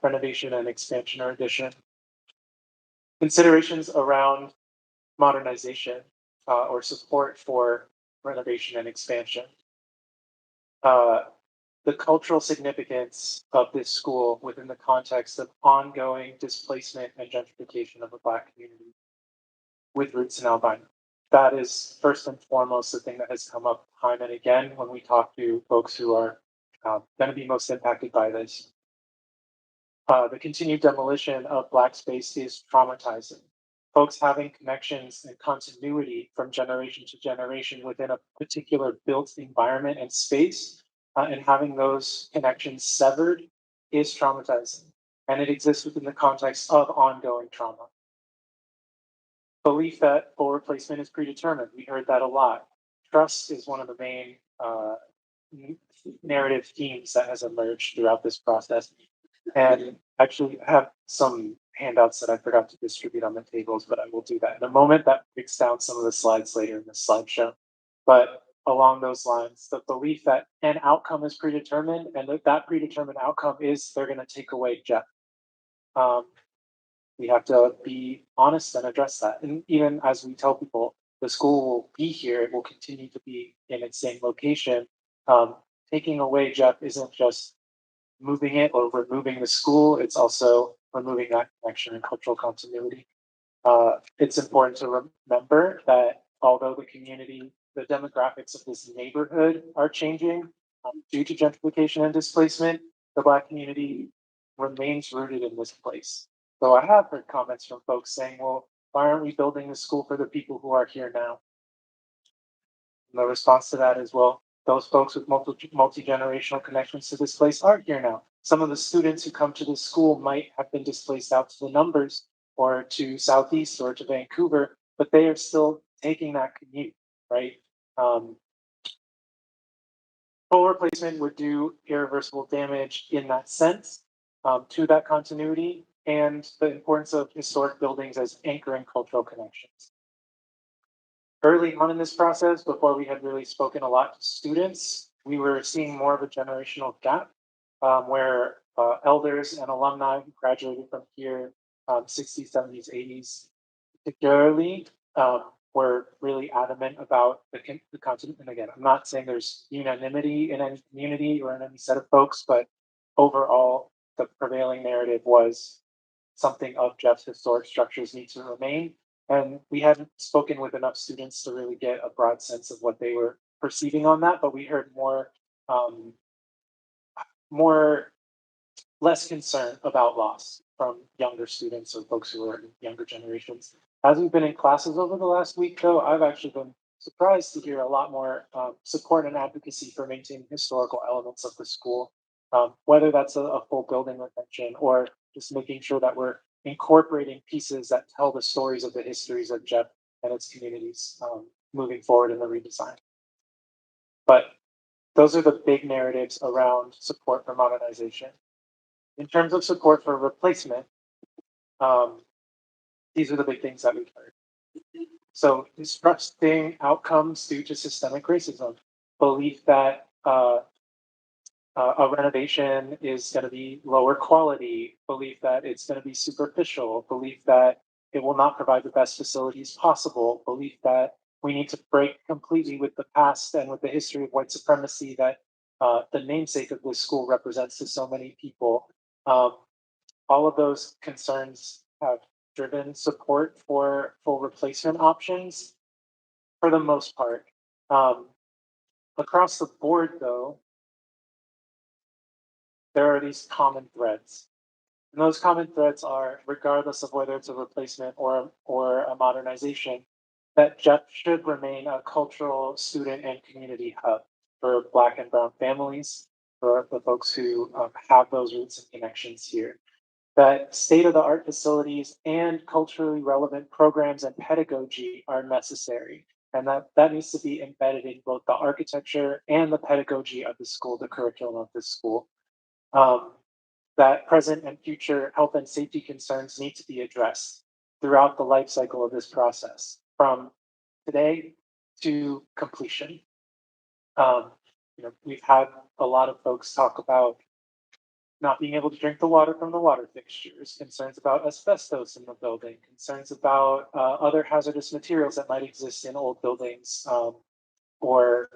renovation and expansion or addition. Considerations around modernization or support for renovation and expansion. The cultural significance of this school within the context of ongoing displacement and gentrification of the Black community with roots in Albina. That is first and foremost the thing that has come up time and again when we talk to folks who are going to be most impacted by this. The continued demolition of Black space is traumatizing. Folks having connections and continuity from generation to generation within a particular built environment and space, and having those connections severed is traumatizing. And it exists within the context of ongoing trauma. Belief that full replacement is predetermined. We heard that a lot. Trust is one of the main narrative themes that has emerged throughout this process. And actually I have some handouts that I forgot to distribute on the tables, but I will do that in a moment. That breaks down some of the slides later in the slideshow. But along those lines, the belief that an outcome is predetermined and that predetermined outcome is they're going to take away Jeff. We have to be honest and address that. And even as we tell people the school will be here, it will continue to be in its same location. Taking away Jeff isn't just moving it or removing the school, it's also removing that connection and cultural continuity. It's important to remember that although the demographics of this neighborhood are changing due to gentrification and displacement, the Black community remains rooted in this place. So I have heard comments from folks saying, well, why aren't we building a school for the people who are here now? And the response to that is, well, those folks with multi-generational connections to this place are here now. Some of the students who come to this school might have been displaced out to the numbers or to Southeast or to Vancouver, but they are still taking that commute, right? Full replacement would do irreversible damage in that sense to that continuity and the importance of historic buildings as anchoring cultural connections. Early on in this process, before we had really spoken a lot to students, we were seeing more of a generational gap where elders and alumni who graduated from here, 60s, 70s, 80s, particularly, were really adamant about the content. And again, I'm not saying there's unanimity in any community or in any set of folks, but overall, the prevailing narrative was something of Jeff's historic structures need to remain. And we hadn't spoken with enough students to really get a broad sense of what they were perceiving on that, but we heard um, more less concern about loss from younger students or folks who are in younger generations. As we've been in classes over the last week, though, I've actually been surprised to hear a lot more support and advocacy for maintaining historical elements of the school, whether that's a full building retention or just making sure that we're incorporating pieces that tell the stories of the histories of Jeff and its communities moving forward in the redesign. But those are the big narratives around support for modernization. In terms of support for replacement, these are the big things that we've heard. So distrusting outcomes due to systemic racism, belief that a renovation is going to be lower quality, belief that it's going to be superficial, belief that it will not provide the best facilities possible, belief that we need to break completely with the past and with the history of white supremacy that the namesake of this school represents to so many people. All of those concerns have driven support for full replacement options for the most part. Across the board, though, there are these common threads. And those common threads are, regardless of whether it's a replacement or a modernization, that Jeff should remain a cultural student and community hub for Black and Brown families, for the folks who have those roots and connections here. That state-of-the-art facilities and culturally relevant programs and pedagogy are necessary. And that needs to be embedded in both the architecture and the pedagogy of the school, the curriculum of the school. That present and future health and safety concerns need to be addressed throughout the life cycle of this process, from today to completion. We've had a lot of folks talk about not being able to drink the water from the water fixtures, concerns about asbestos in the building, concerns about other hazardous materials that might exist in old buildings, or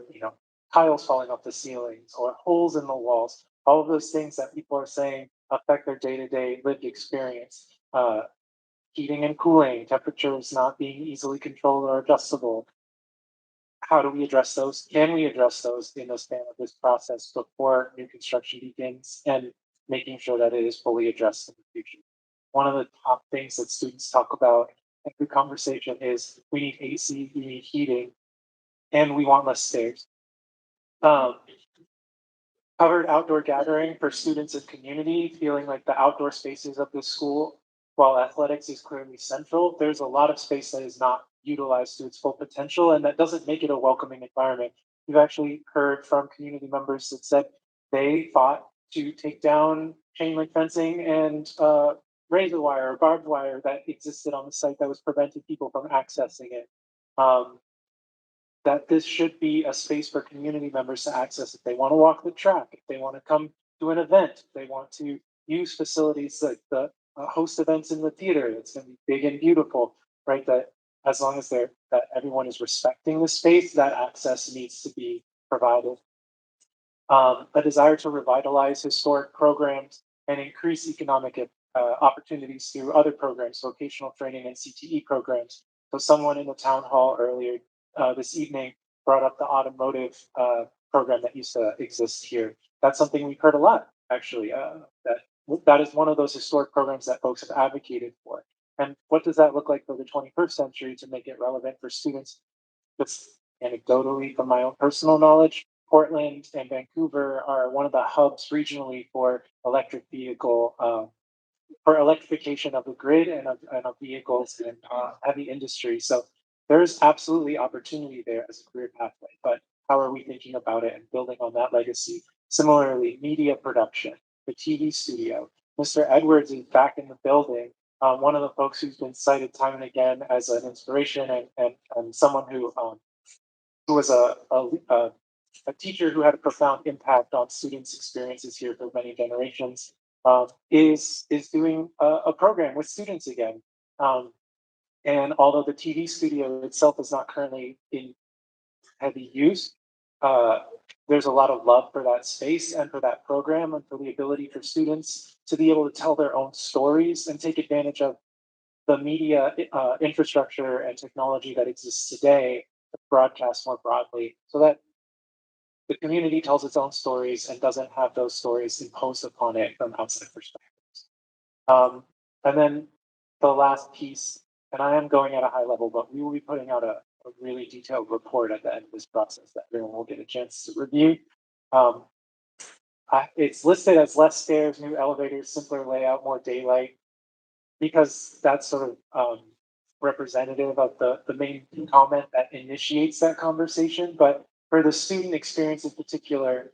tiles falling off the ceilings or holes in the walls. All of those things that people are saying affect their day-to-day lived experience. Heating and cooling, temperatures not being easily controlled or adjustable. How do we address those? Can we address those in the span of this process before new construction begins, and making sure that it is fully addressed in the future? One of the top things that students talk about in every conversation is we need AC, we need heating, and we want less stairs. Covered outdoor gathering for students and community, feeling like the outdoor spaces of the school, while athletics is clearly central, there's a lot of space that is not utilized to its full potential, and that doesn't make it a welcoming environment. We've actually heard from community members that said they fought to take down chain link fencing and razor wire or barbed wire that existed on the site that was preventing people from accessing it. That this should be a space for community members to access if they want to walk the track, if they want to come to an event, if they want to use facilities like the host events in the theater. It's going to be big and beautiful, right? That as long as that everyone is respecting the space, that access needs to be provided. A desire to revitalize historic programs and increase economic opportunities through other programs, vocational training and CTE programs. So someone in the town hall earlier this evening brought up the automotive program that used to exist here. That's something we've heard a lot, actually. That is one of those historic programs that folks have advocated for. And what does that look like for the 21st century to make it relevant for students? Just anecdotally, from my own personal knowledge, Portland and Vancouver are one of the hubs regionally for electric vehicle for electrification of the grid and of vehicles and heavy industry. So there's absolutely opportunity there as a career pathway. But how are we thinking about it and building on that legacy? Similarly, media production, the TV studio. Mr. Edwards is back in the building. One of the folks who's been cited time and again as an inspiration and someone who was a teacher who had a profound impact on students' experiences here for many generations, is doing a program with students again. And although the TV studio itself is not currently in heavy use, there's a lot of love for that space and for that program and for the ability for students to be able to tell their own stories and take advantage of the media infrastructure and technology that exists today to broadcast more broadly so that the community tells its own stories and doesn't have those stories imposed upon it from outside perspectives. And then the last piece, and I am going at a high level, but we will be putting out a really detailed report at the end of this process that everyone will get a chance to review. It's listed as less stairs, new elevators, simpler layout, more daylight, because that's sort of representative of the main comment that initiates that conversation. But for the student experience in particular,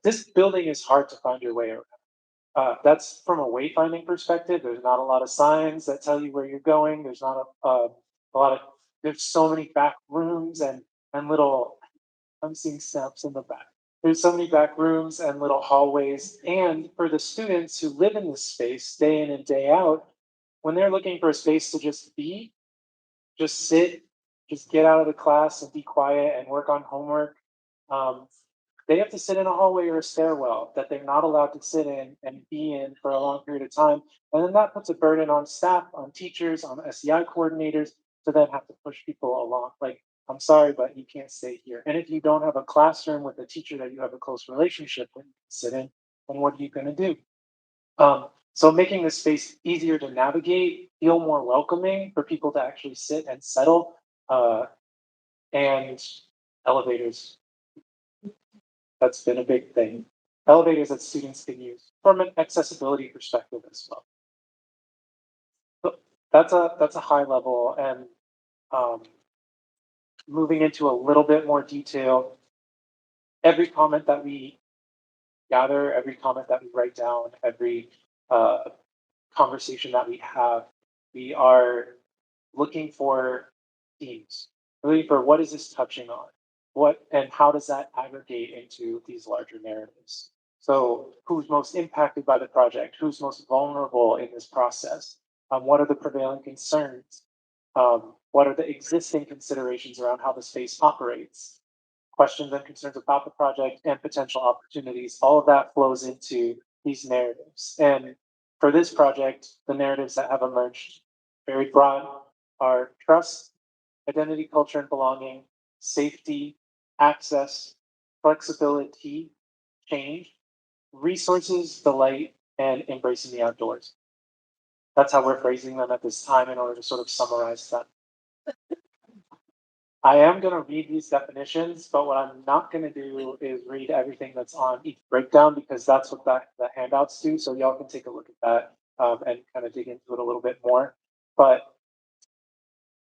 this building is hard to find your way around. That's from a wayfinding perspective. There's not a lot of signs that tell you where you're going. There's not a lot of, there's so many back rooms and little, I'm seeing steps in the back. There's so many back rooms and little hallways. And for the students who live in this space day in and day out, when they're looking for a space to just be, just sit, just get out of the class and be quiet and work on homework, they have to sit in a hallway or a stairwell that they're not allowed to sit in and be in for a long period of time. And then that puts a burden on staff, on teachers, on SEI coordinators to then have to push people along. Like, I'm sorry, but you can't stay here. And if you don't have a classroom with a teacher that you have a close relationship with, sit in, then what are you going to do? So making the space easier to navigate, feel more welcoming for people to actually sit and settle, and elevators. That's been a big thing. Elevators that students can use from an accessibility perspective as well. So that's a high level, and moving into a little bit more detail. Every comment that we gather, every comment that we write down, every conversation that we have, we are looking for themes, looking for what is this touching on, what and how does that aggregate into these larger narratives. So who's most impacted by the project, who's most vulnerable in this process, what are the prevailing concerns, what are the existing considerations around how the space operates, questions and concerns about the project and potential opportunities. All of that flows into these narratives. And for this project, the narratives that have emerged very broad are trust, identity, culture, and belonging, safety, access, flexibility, change, resources, delight, and embracing the outdoors. That's how we're phrasing them at this time in order to sort of summarize them. I am going to read these definitions, but what I'm not going to do is read everything that's on each breakdown because that's what the handouts do. So y'all can take a look at that and kind of dig into it a little bit more. But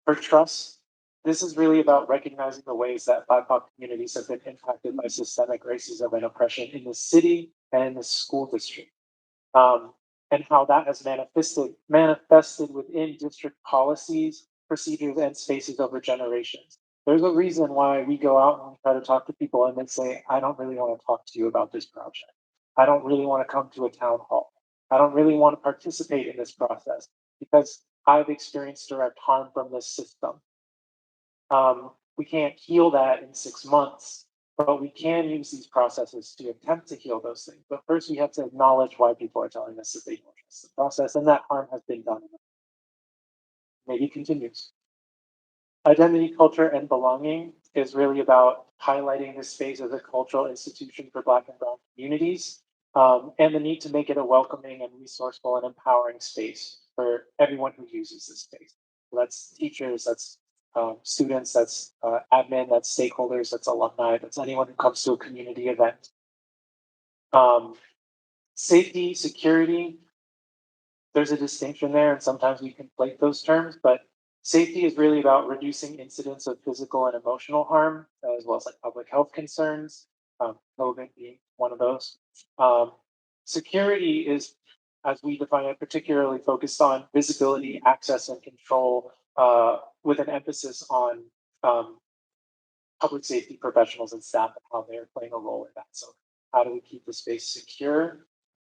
for trust, this is really about recognizing the ways that BIPOC communities have been impacted by systemic racism and oppression in the city and in the school district. And how that has manifested within district policies, procedures, and spaces over generations. There's a reason why we go out and we try to talk to people and they say, I don't really want to talk to you about this project. I don't really want to come to a town hall. I don't really want to participate in this process because I've experienced direct harm from this system. We can't heal that in 6 months, But we can use these processes to attempt to heal those things. But first, we have to acknowledge why people are telling us that they don't trust the process and that harm has been done. Maybe continues. Identity, culture, and belonging is really about highlighting this space as a cultural institution for Black and Brown communities, and the need to make it a welcoming and resourceful and empowering space for everyone who uses this space. So that's teachers, that's students, that's admin, that's stakeholders, that's alumni, that's anyone who comes to a community event. Safety, security, there's a distinction there, and sometimes we conflate those terms, but safety is really about reducing incidents of physical and emotional harm, as well as like public health concerns, COVID being one of those. Security is, as we define it, particularly focused on visibility, access, and control, with an emphasis on public safety professionals and staff and how they're playing a role in that. So how do we keep the space secure?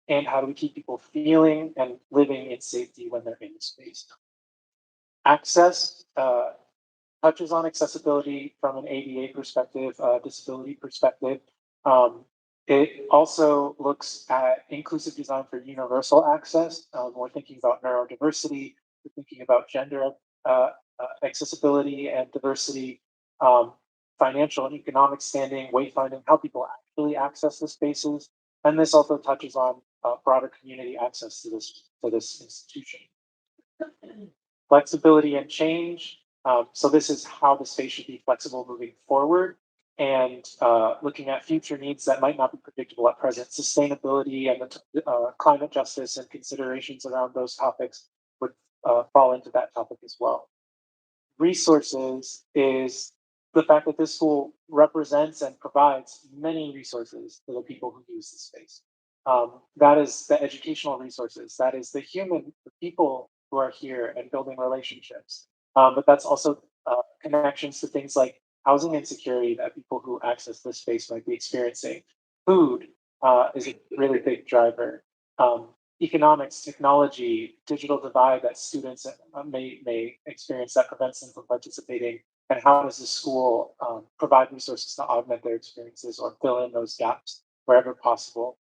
And how do we keep people feeling and living in safety when they're in the space? Access touches on accessibility from an ADA perspective, disability perspective. It also looks at inclusive design for universal access. We're thinking about neurodiversity, we're thinking about gender accessibility and diversity, financial and economic standing, wayfinding, how people actually access the spaces. And this also touches on broader community access to this institution. Flexibility and change. So this is how the space should be flexible moving forward, and looking at future needs that might not be predictable at present. Sustainability and the climate justice and considerations around those topics would fall into that topic as well. Resources is the fact that this school represents and provides many resources to the people who use the space. That is the educational resources, that is the people who are here and building relationships. But that's also connections to things like housing insecurity that people who access this space might be experiencing. Food is a really big driver. Economics, technology, digital divide that students may experience that prevents them from participating, and how does the school provide resources to augment their experiences or fill in those gaps wherever possible.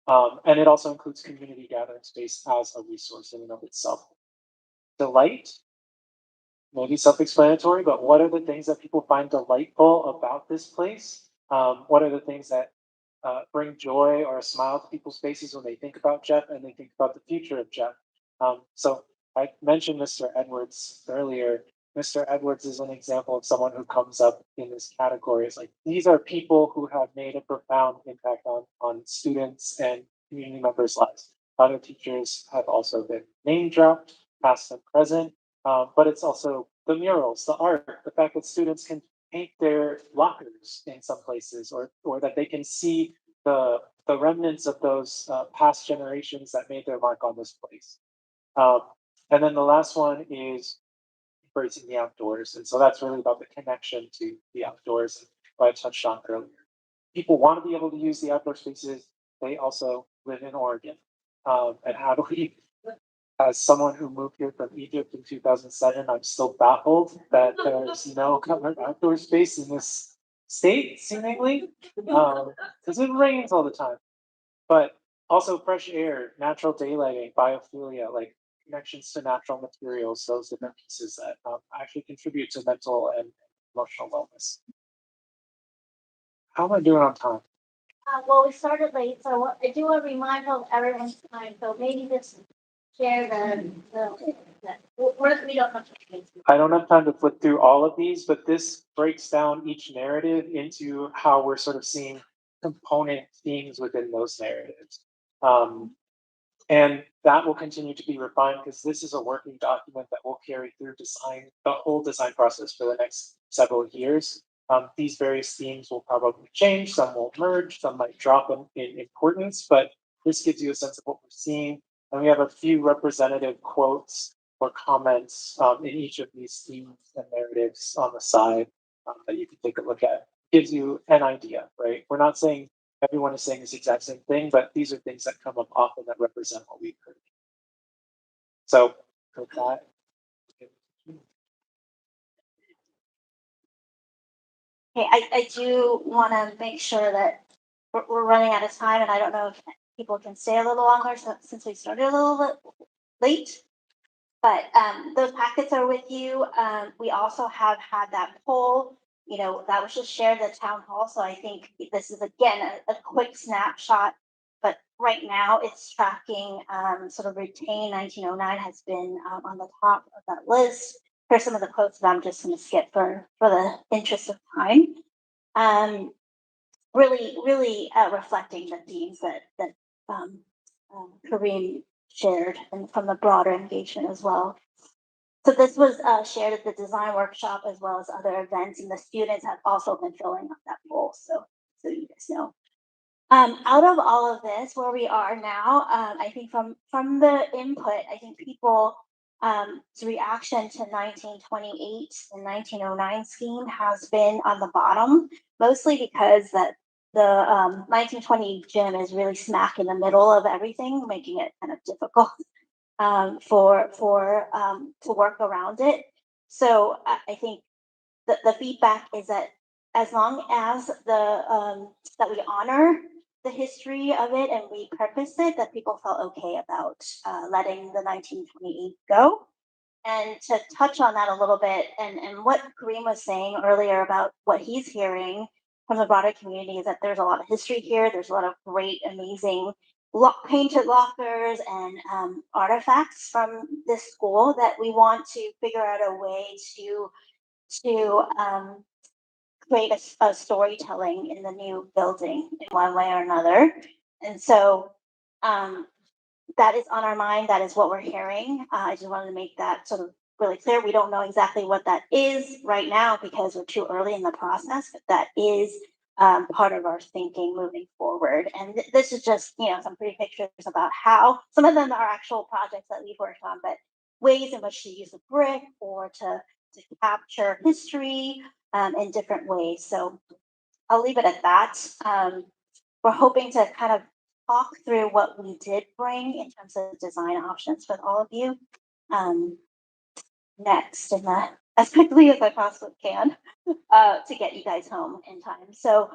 And it also includes community gathering space as a resource in and of itself. Delight, maybe self-explanatory, but what are the things that people find delightful about this place? What are the things that bring joy or a smile to people's faces when they think about Jeff and they think about the future of Jeff? So I mentioned Mr. Edwards earlier. Mr. Edwards is an example of someone who comes up in this category. It's like, these are people who have made a profound impact on students and community members' lives. Other teachers have also been name dropped, past and present, but it's also the murals, the art, the fact that students can paint their lockers in some places, or that they can see the remnants of those past generations that made their mark on this place. And then the last one is embracing the outdoors. And so that's really about the connection to the outdoors, what I touched on earlier. People want to be able to use the outdoor spaces. They also live in Oregon. And how do we, as someone who moved here from Egypt in 2007, I'm still baffled that there's no covered outdoor space in this state, seemingly, because it rains all the time. But also fresh air, natural daylighting, biophilia, like connections to natural materials, those different pieces that actually contribute to mental and emotional wellness. How am I doing on time? Well, we started late, so I do want to remind everyone's time, so maybe just share we don't have to. I don't have time to flip through all of these, but this breaks down each narrative into how we're sort of seeing component themes within those narratives. And that will continue to be refined because this is a working document that will carry through design, the whole design process for the next several years. These various themes will probably change, some will merge, some might drop in importance, but this gives you a sense of what we're seeing. And we have a few representative quotes or comments in each of these themes and narratives on the side that you can take a look at. Gives you an idea, right? We're not saying everyone is saying this exact same thing, but these are things that come up often that represent what we've heard. So with that, Okay, I do want to make sure that we're running out of time, and I don't know if people can stay a little longer, since we started a little bit late. But those packets are with you. We also have had that poll, that was just shared at town hall. So I think this is again a quick snapshot. But right now it's tracking sort of retain 1909 has been on the top of that list. Here's some of the quotes that I'm just going to skip for the interest of time. Really reflecting the themes that Kareem shared and from the broader engagement as well. So this was shared at the design workshop as well as other events, and the students have also been filling up that poll. So you guys know. Out of all of this, where we are now, I think from the input, I think people reaction to 1928 and 1909 scheme has been on the bottom, mostly because that the 1920 gym is really smack in the middle of everything, making it kind of difficult to work around it. So I think the feedback is that as long as that we honor the history of it and we purpose it, that people felt okay about letting the 1928 go. And to touch on that a little bit, and what Kareem was saying earlier about what he's hearing from the broader community is that there's a lot of history here. There's a lot of great, amazing painted lockers and artifacts from this school that we want to figure out a way to create a storytelling in the new building in one way or another. And so that is on our mind. That is what we're hearing. I just wanted to make that sort of really clear. We don't know exactly what that is right now because we're too early in the process, but that is part of our thinking moving forward. And this is just, some pretty pictures about how some of them are actual projects that we've worked on, but ways in which to use a brick or to capture history in different ways. So I'll leave it at that. We're hoping to kind of talk through what we did bring in terms of design options with all of you next and as quickly as I possibly can to get you guys home in time. So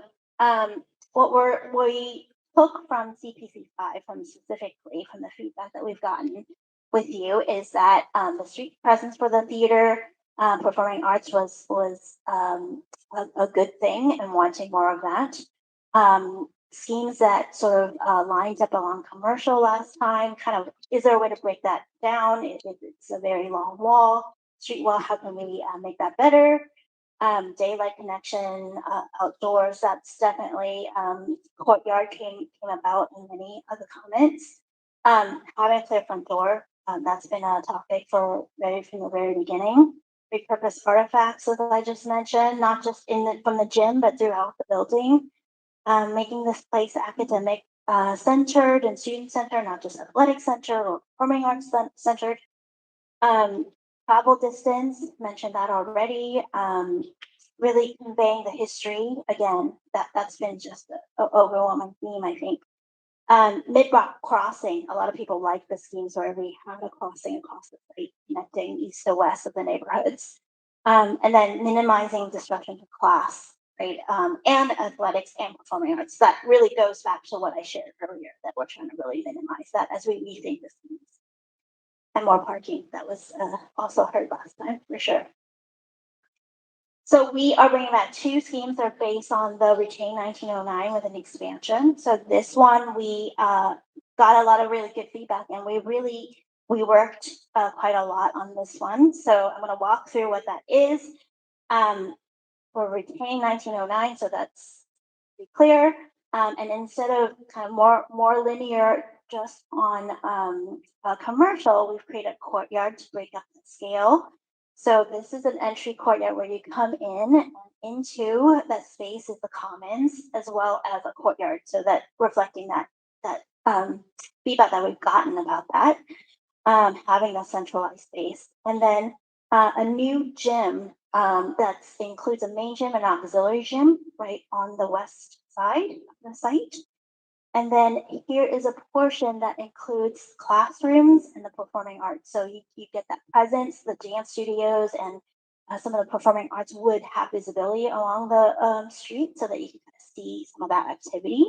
what we took from CPC 5 specifically from the feedback that we've gotten with you is that the street presence for the theater performing arts was a good thing and wanting more of that. Schemes that sort of lines up along commercial last time, kind of, is there a way to break that down? If it's a very long wall, street wall, how can we make that better? Daylight connection, outdoors, that's definitely, courtyard came about in many of the comments. Having a clear front door, that's been a topic from the very beginning. Repurposed artifacts, as I just mentioned, not just from the gym, but throughout the building. Making this place academic centered and student centered, not just athletic center or performing arts centered. Travel distance, mentioned that already. Really conveying the history again. That's been just an overwhelming theme, I think. Mid-Rock crossing. A lot of people like the schemes where we have a crossing across the site connecting east to west of the neighborhoods. And then minimizing disruption to class, right? And athletics and performing arts. That really goes back to what I shared earlier, that we're trying to really minimize that as we rethink the schemes. And more parking, that was also heard last time, for sure. So we are bringing back two schemes that are based on the Retain 1909 with an expansion. So this one, we got a lot of really good feedback and we worked quite a lot on this one. So I'm gonna walk through what that is. For Retain 1909, so that's be clear. And instead of kind of more linear just on commercial, we've created a courtyard to break up the scale. So this is an entry courtyard where you come in and into that space is the commons as well as a courtyard. So that reflecting that feedback that we've gotten about that, having a centralized space. And then a new gym that includes a main gym and auxiliary gym right on the west side of the site. And then here is a portion that includes classrooms and the performing arts. So you get that presence, the dance studios and some of the performing arts would have visibility along the street so that you can kind of see some of that activity.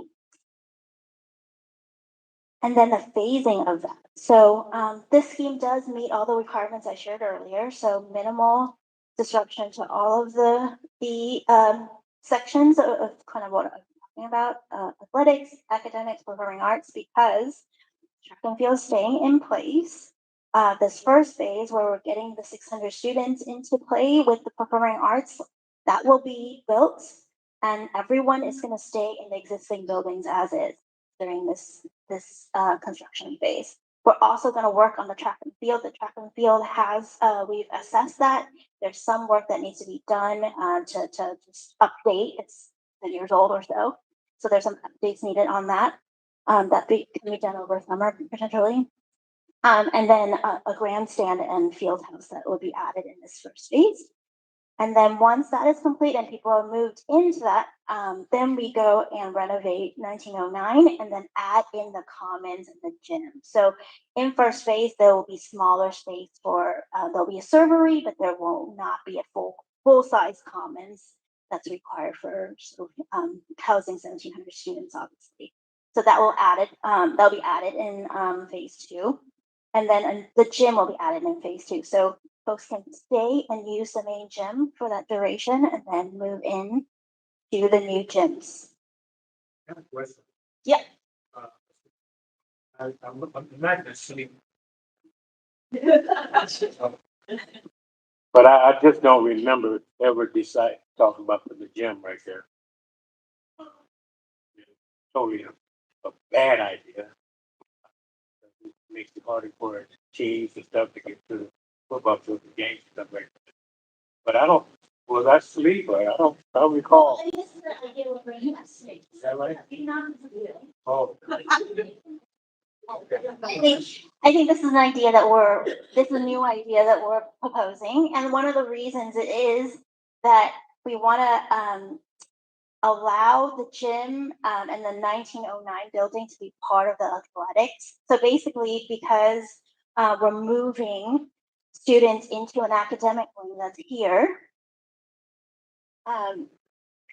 And then the phasing of that. So this scheme does meet all the requirements I shared earlier. So minimal disruption to all of the sections of kind of what I'm talking about, athletics, academics, performing arts, because track and field is staying in place. This first phase where we're getting the 600 students into play with the performing arts, that will be built, and everyone is going to stay in the existing buildings as is during this construction phase. We're also going to work on the track and field. The track and field has we've assessed that there's some work that needs to be done to just update. It's 10 years old or so, so there's some updates needed on that. That can be done over summer potentially. And then a grandstand and field house that will be added in this first phase. And then once that is complete and people are moved into that, then we go and renovate 1909 and then add in the commons and the gym. So in first phase, there will be smaller space for, there'll be a servery, but there will not be a full size commons that's required for housing 1,700 students, obviously. So that will that'll be added in phase 2. And then the gym will be added in phase 2. So folks can stay and use the main gym for that duration and then move in to the new gyms. I have a question. Yeah. I'm not necessarily. But I just don't remember ever talking about the gym right there. Totally a bad idea. It makes it harder for teams and stuff to get to the football field, the games and stuff like that. But I don't. Well, that's sleeper. I don't recall. This is the idea we're bringing us. Is that right? I Oh. Okay. think this is an idea this is a new idea that we're proposing. And one of the reasons it is that we want to allow the gym and the 1909 building to be part of the athletics. So basically, because we're moving students into an academic wing that's here,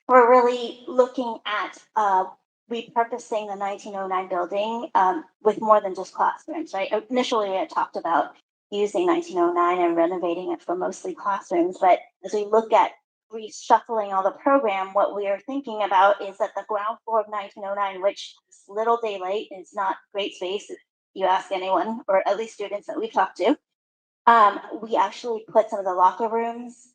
we're really looking at repurposing the 1909 building with more than just classrooms, right? Initially, I talked about using 1909 and renovating it for mostly classrooms, but as we look at reshuffling all the program, what we are thinking about is that the ground floor of 1909, which is little daylight, is not great space, if you ask anyone, or at least students that we've talked to, we actually put some of the locker rooms,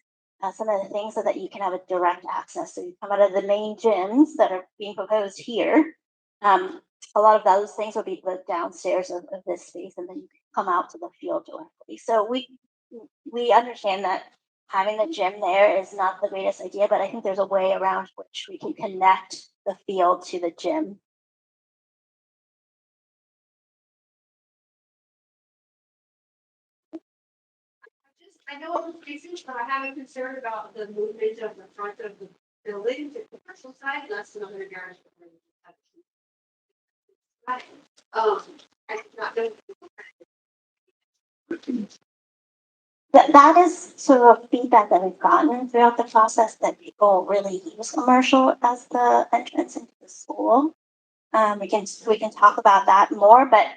some of the things so that you can have a direct access. So you come out of the main gyms that are being proposed here. A lot of those things will be the downstairs of this space, and then you can come out to the field directly. So we understand that having the gym there is not the greatest idea, but I think there's a way around which we can connect the field to the gym. I know it was basic, but I have a concern about the movement of the front of the building to the commercial side, less than 100 yards. I'm not going That is sort of feedback that we've gotten throughout the process, that people really use commercial as the entrance into the school. We can talk about that more, but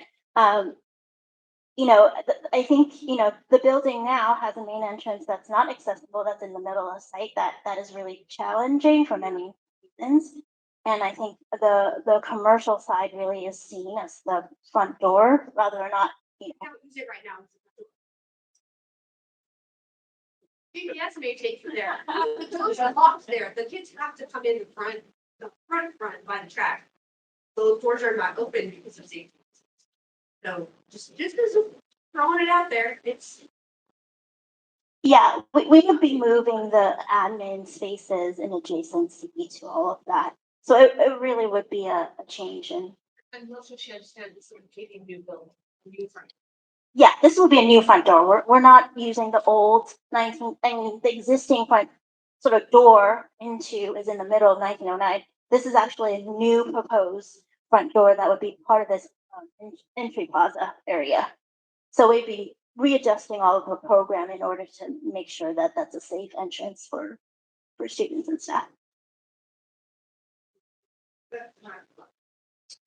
I think the building now has a main entrance that's not accessible. That's in the middle of the site. That is really challenging for many reasons. And I think the commercial side really is seen as the front door, rather than not. to use it right now. GPS may take you there. The doors are locked there. The kids have to come in the front by the track. Those doors are not open because of safety. So just because of throwing it out there, it's. Yeah, we would be moving the admin spaces in adjacency to all of that. So it really would be a change in. And also she understands this is a completely new building, new front. Yeah, this will be a new front door. We're not using the old the existing front sort of door into is in the middle of 1909. This is actually a new proposed front door that would be part of this entry plaza area. So we'd be readjusting all of the program in order to make sure that that's a safe entrance for students and staff.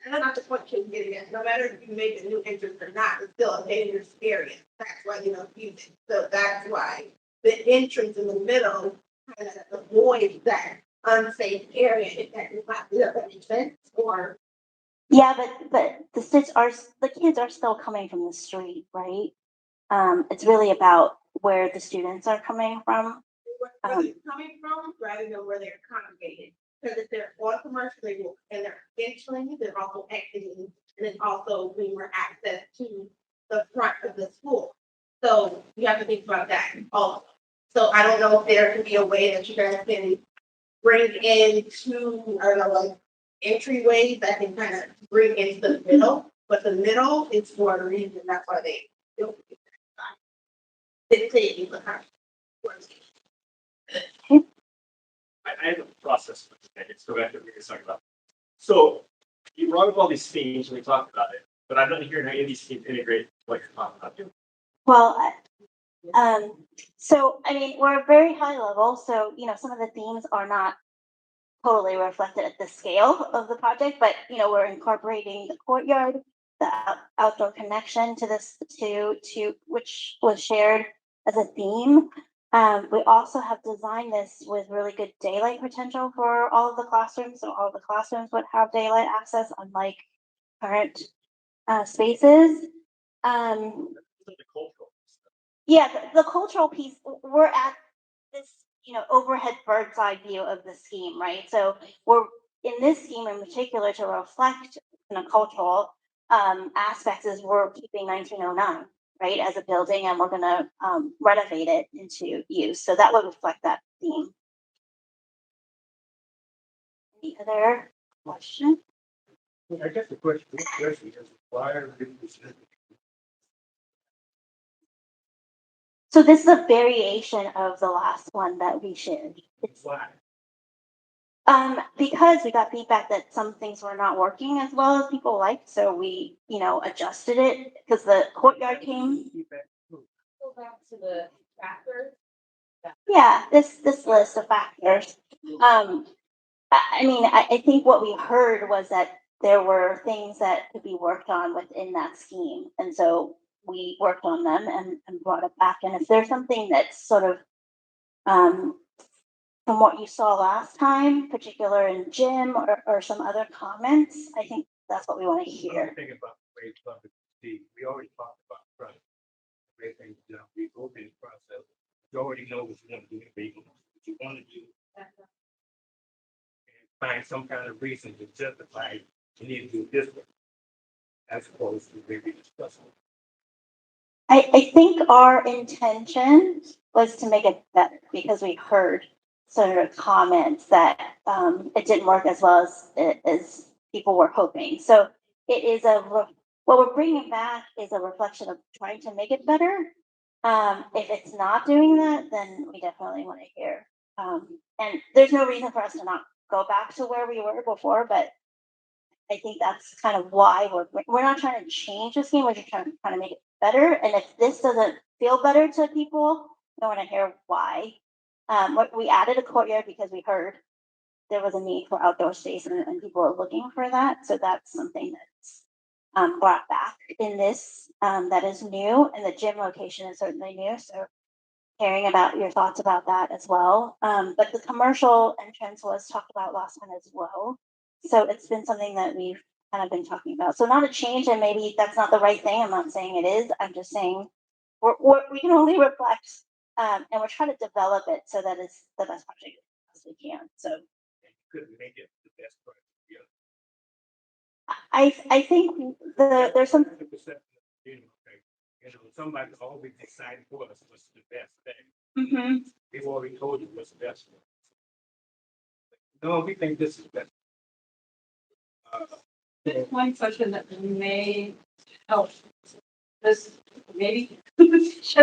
And that's not the point you're getting at. No matter if you make a new entrance or not, it's still a danger experience. That's why you don't use it. So that's why the entrance in the middle kind of avoids that unsafe area. If that is not, does that make sense? Or Yeah, but the kids are still coming from the street, right? It's really about where the students are coming from. where they're coming from rather than where they're congregated. Because if they're on commercial, they will, and they're entering, they're also exiting, and then also we were access to the front of the school. So you have to think about that also. So I don't know if there could be a way that you guys can bring in two, I don't know, like entryways that can kind of bring into the middle, but the middle is for a reason, that's why they don't. Didn't say it was hard. I have a process for today. Let's go back to what we were talking about. So you brought up all these themes and we talked about it, but I'm not hearing any of these themes integrate what you're talking about. Well, so I mean, we're very high level, so some of the themes are not totally reflected at the scale of the project, but we're incorporating the courtyard, the outdoor connection to this to which was shared as a theme. We also have designed this with really good daylight potential for all of the classrooms, so all of the classrooms would have daylight access, unlike current spaces. The cultural stuff. Yeah, the cultural piece, we're at this, overhead bird's eye view of the scheme, right? So we're in this scheme in particular to reflect cultural aspects is we're keeping 1909, right, as a building, and we're gonna renovate it into use. So that would reflect that theme. Any other question? I guess the question is why are we So this is a variation of the last one that we shared. It's why? because we got feedback that some things were not working as well as people liked, so we, adjusted it because the courtyard came. Go back to the factors. Yeah, this list of factors. I think what we heard was that there were things that could be worked on within that scheme, and so we worked on them and brought it back. And if there's something that's sort of from what you saw last time, particular in gym or some other comments, I think that's what we want to hear. Think about the way public see. We already talked about front. The way things done. We go through the process. You already know what you want to do. What you want to do. And find some kind of reason to justify you need to do it this way. As opposed to maybe discussing. I think our intention was to make it better because we heard sort of comments that it didn't work as well as people were hoping. So it is what we're bringing back is a reflection of trying to make it better. If it's not doing that, then we definitely want to hear. And there's no reason for us to not go back to where we were before, but I think that's kind of why we're not trying to change the scheme. We're just trying to make it better. And if this doesn't feel better to people, we want to hear why. We added a courtyard because we heard there was a need for outdoor space and people are looking for that. So that's something that's brought back in this that is new, and the gym location is certainly new. So hearing about your thoughts about that as well. But the commercial entrance was talked about last time as well. So it's been something that we've kind of been talking about. So not a change, and maybe that's not the right thing. I'm not saying it is. I'm just saying we can only reflect, and we're trying to develop it so that it's the best project as we can. So Couldn't make it the best part. I think there's some. Somebody always decided for us what's the best thing. Mm-hmm. They've already told you what's the best one. No, we think this is best. This one question that may help. This maybe is this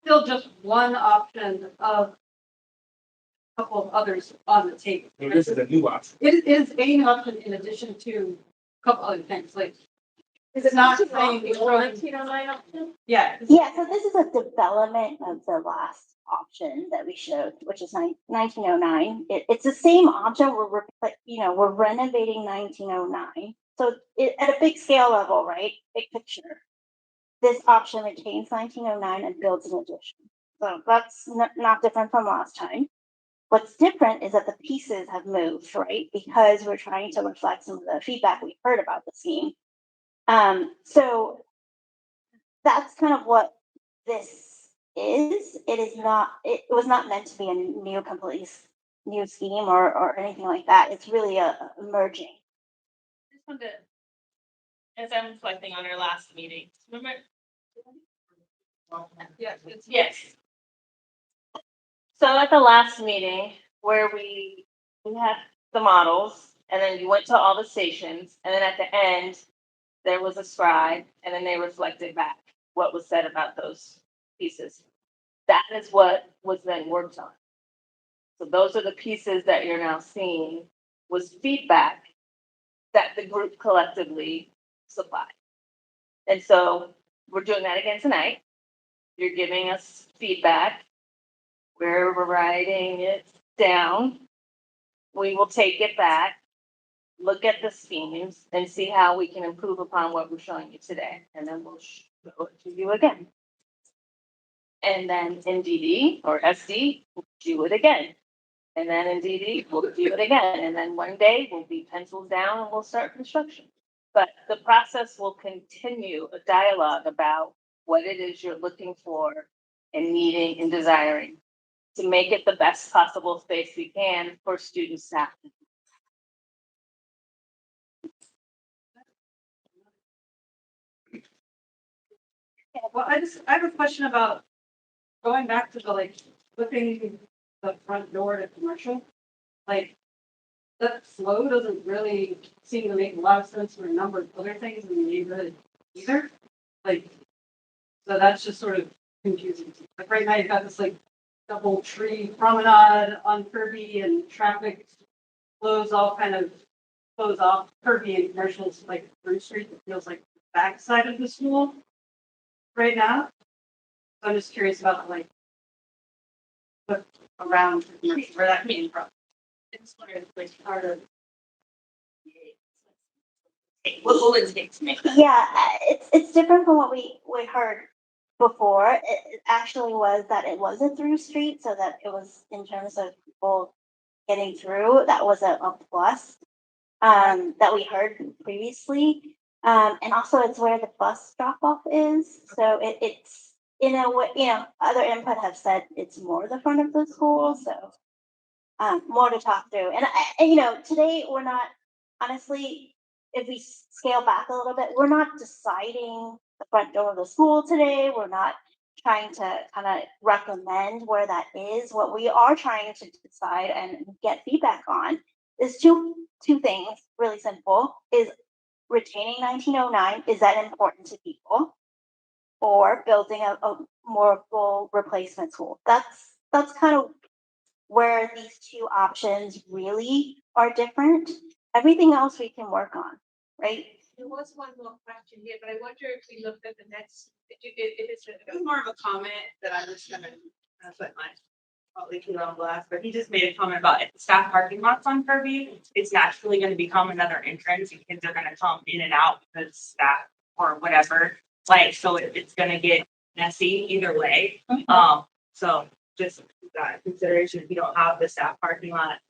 still just one option of a couple of others on the table? No, this is a new option. It is a option in addition to a couple other things like Is it not saying the old 1909 option? Yeah. Yeah, so this is a development of the last option that we showed, which is 1909. It's the same option, we're renovating 1909. So at a big scale level, right, big picture, this option retains 1909 and builds an addition. So that's not different from last time. What's different is that the pieces have moved, right? Because we're trying to reflect some of the feedback we heard about the scheme. So that's kind of what this is. It was not meant to be a new scheme or anything like that. It's really a merging. Just wanted to, as I'm reflecting on our last meeting, remember? Yes. So at the last meeting where we had the models and then you went to all the stations and then at the end, there was a scribe and then they reflected back what was said about those pieces. That is what was then worked on. So those are the pieces that you're now seeing was feedback that the group collectively supplied. And so we're doing that again tonight. You're giving us feedback. We're writing it down. We will take it back, look at the schemes, and see how we can improve upon what we're showing you today. And then we'll show it to you again. And then in DD or SD, we'll do it again. And then in DD, we'll do it again. And then one day we'll be pencils down and we'll start construction. But the process will continue a dialogue about what it is you're looking for and needing and desiring to make it the best possible space we can for student staff. Well, I have a question about going back to the flipping the front door to commercial. That flow doesn't really seem to make a lot of sense for a number of other things in the neighborhood either. So that's just sort of confusing. Right now you've got this double tree promenade on Kirby and traffic flows all kind of flows off Kirby and commercials through street that feels like the backside of the school right now. So I'm just curious about what around where that came from. It's part of. What will it take to make that? Yeah, it's different from what we heard before. It actually was that it was a through street, so that it was in terms of people getting through. That was a plus that we heard previously, and also it's where the bus drop off is. So it's in a way, other input have said it's more the front of the school, so more to talk through. And today we're not honestly. If we scale back a little bit, we're not deciding the front door of the school today. We're not trying to kind of recommend where that is. What we are trying to decide and get feedback on is two things, really simple, is retaining 1909, is that important to people? Or building a more full replacement school. That's kind of where these two options really are different. Everything else we can work on, right? There was one more question here, but I wonder if we looked at the next, it was more of a comment that I was gonna put my colleague here on blast, but he just made a comment about if the staff parking lots on Kirby, it's naturally gonna become another entrance and kids are gonna come in and out because staff or whatever. So it's gonna get messy either way. So just that consideration, if you don't have the staff parking lot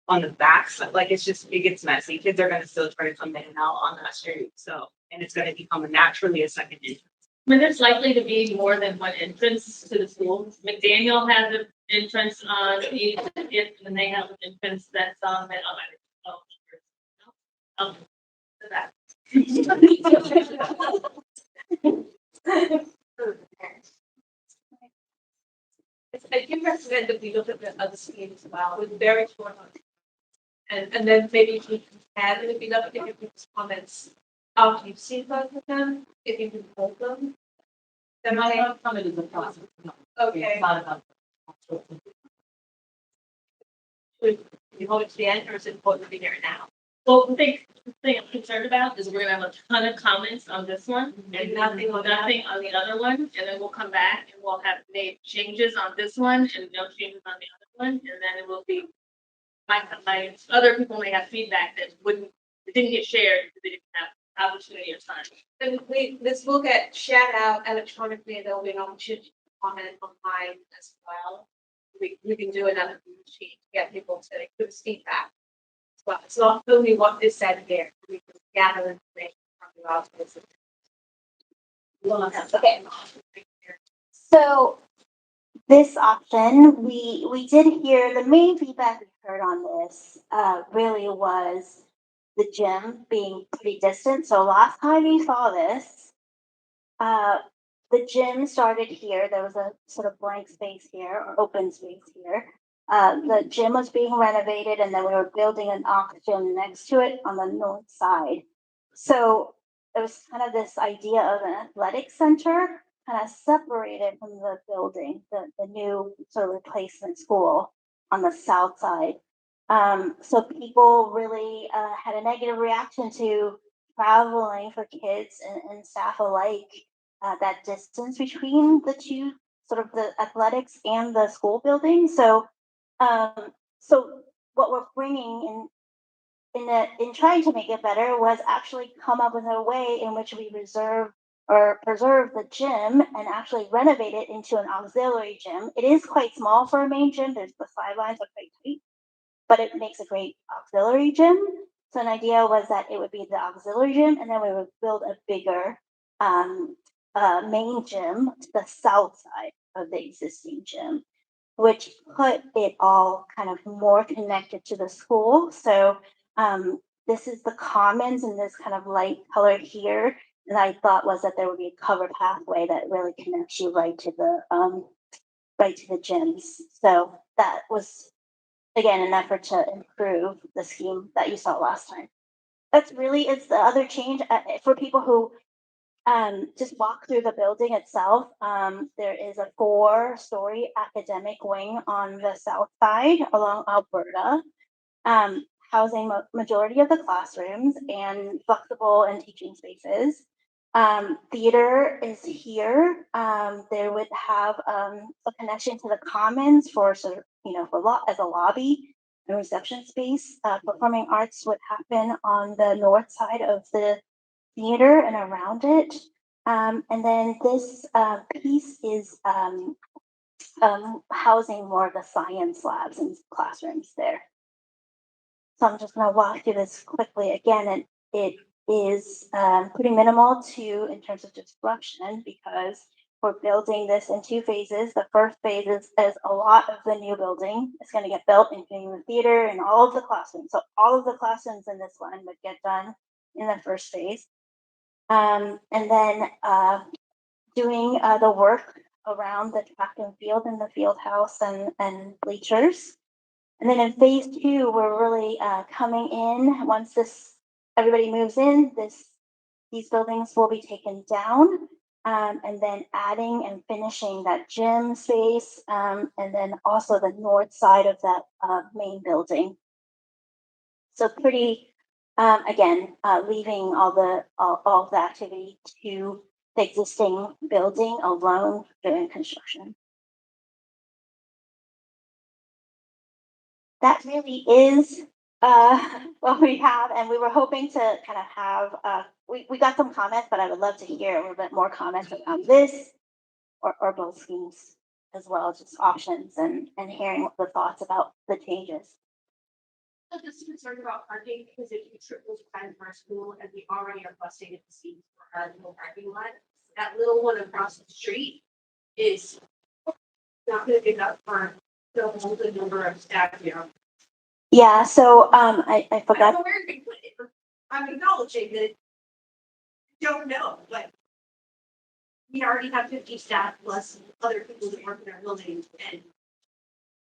on the back, so it gets messy. Kids are gonna still try to come in and out on that street. So, and it's gonna become naturally a second entrance. I mean, there's likely to be more than one entrance to the school. McDaniel has an entrance on each, and they have an entrance that's on that other. That. I do recommend that we look at the other schemes as well with very short on. And then maybe if you can add, and if you love to give me comments after you've seen both of them, if you can hold them. Then I have comment in the process. Okay. Not about. You hold it to the end, or is it important to be there now? Well, the thing I'm concerned about is we're gonna have a ton of comments on this one and nothing on the other one. And then we'll come back and we'll have made changes on this one and no changes on the other one. And then it will be, my other people may have feedback that didn't get shared because they didn't have opportunity or time. And this will get shared out electronically, and there'll be an opportunity to comment online as well. We can do another sheet to get people to give us feedback. Well, it's not only what is said here, we can gather information from the articles. Okay. So this option, we did hear, the main feedback we heard on this, really was the gym being pretty distant. So last time we saw this, the gym started here. There was a sort of blank space here or open space here. The gym was being renovated and then we were building an ox gym next to it on the north side. So it was kind of this idea of an athletic center kind of separated from the building, the new sort of replacement school on the south side. So people really had a negative reaction to traveling for kids and staff alike, that distance between the two, sort of the athletics and the school building. So what we're bringing in trying to make it better was actually come up with a way in which we reserve or preserve the gym and actually renovate it into an auxiliary gym. It is quite small for a main gym. The sidelines are quite tight, but it makes a great auxiliary gym. So an idea was that it would be the auxiliary gym, and then we would build a bigger main gym to the south side of the existing gym, which put it all kind of more connected to the school. So this is the commons in this kind of light color here. And I thought was that there would be a covered pathway that really connects you right to the gyms. So that was again an effort to improve the scheme that you saw last time. That's really is the other change for people who just walk through the building itself. There is a 4-story academic wing on the south side along Alberta, housing majority of the classrooms and flexible and teaching spaces. Theater is here. There would have a connection to the commons for sort of, as a lobby and reception space. Performing arts would happen on the north side of the theater and around it. And then this piece is housing more of the science labs and classrooms there. So I'm just going to walk through this quickly. Again, it is pretty minimal in terms of disruption because we're building this in 2 phases. The first phase is a lot of the new building is going to get built, including the theater and all of the classrooms. So all of the classrooms in this one would get done in the first phase. And then doing the work around the track and field and the field house and bleachers. And then in phase 2, we're really coming in once everybody moves in. These buildings will be taken down, and then adding and finishing that gym space, and then also the north side of that main building. So pretty. Again, leaving all the activity to the existing building alone during construction. That really is what we have, and we were hoping to kind of have. We got some comments, but I would love to hear a little bit more comments about this or both schemes as well, just options and hearing the thoughts about the changes. I'm just concerned about parking because if you triple time for our school and we already are busting at the seams for our little parking lot, that little one across the street is not gonna pick up for the number of staff here. Yeah, so I I forgot. don't know where you put it, but I'm acknowledging that don't know, but we already have 50 staff plus other people that work in our building and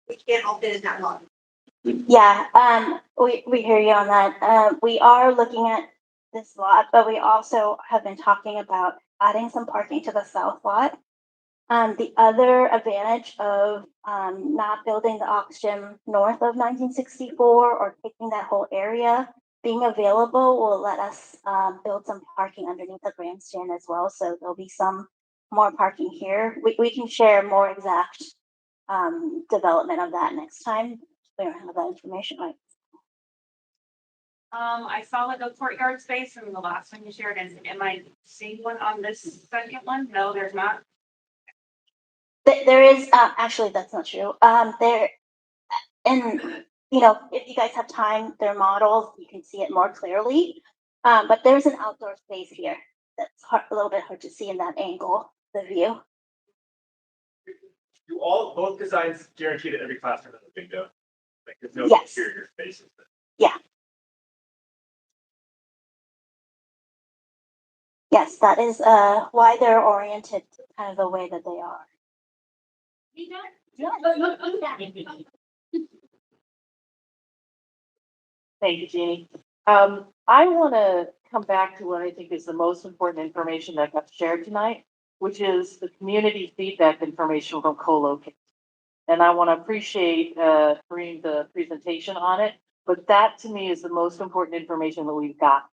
we can't all fit in that lot. Yeah, we hear you on that. We are looking at this lot, but we also have been talking about adding some parking to the south lot. The other advantage of not building the Ox Gym north of 1964 or taking that whole area being available will let us build some parking underneath the grandstand as well. So there'll be some more parking here. We can share more exact development of that next time. We don't have that information right. I saw like a courtyard space in the last one you shared, and am I seeing one on this second one? No, there's not. There is actually that's not true. There and you know if you guys have time, there are models. You can see it more clearly. But there's an outdoor space here that's a little bit hard to see in that angle. The view. Do both designs guarantee that every classroom has a window? Like there's no Yes. interior spaces. Yes, that is why they're oriented kind of the way that they are. You don't? Yeah. Thank you, Jeannie. I want to come back to what I think is the most important information that got shared tonight, which is the community feedback information from co-locate. And I want to appreciate Kareem the presentation on it, but that to me is the most important information that we've got.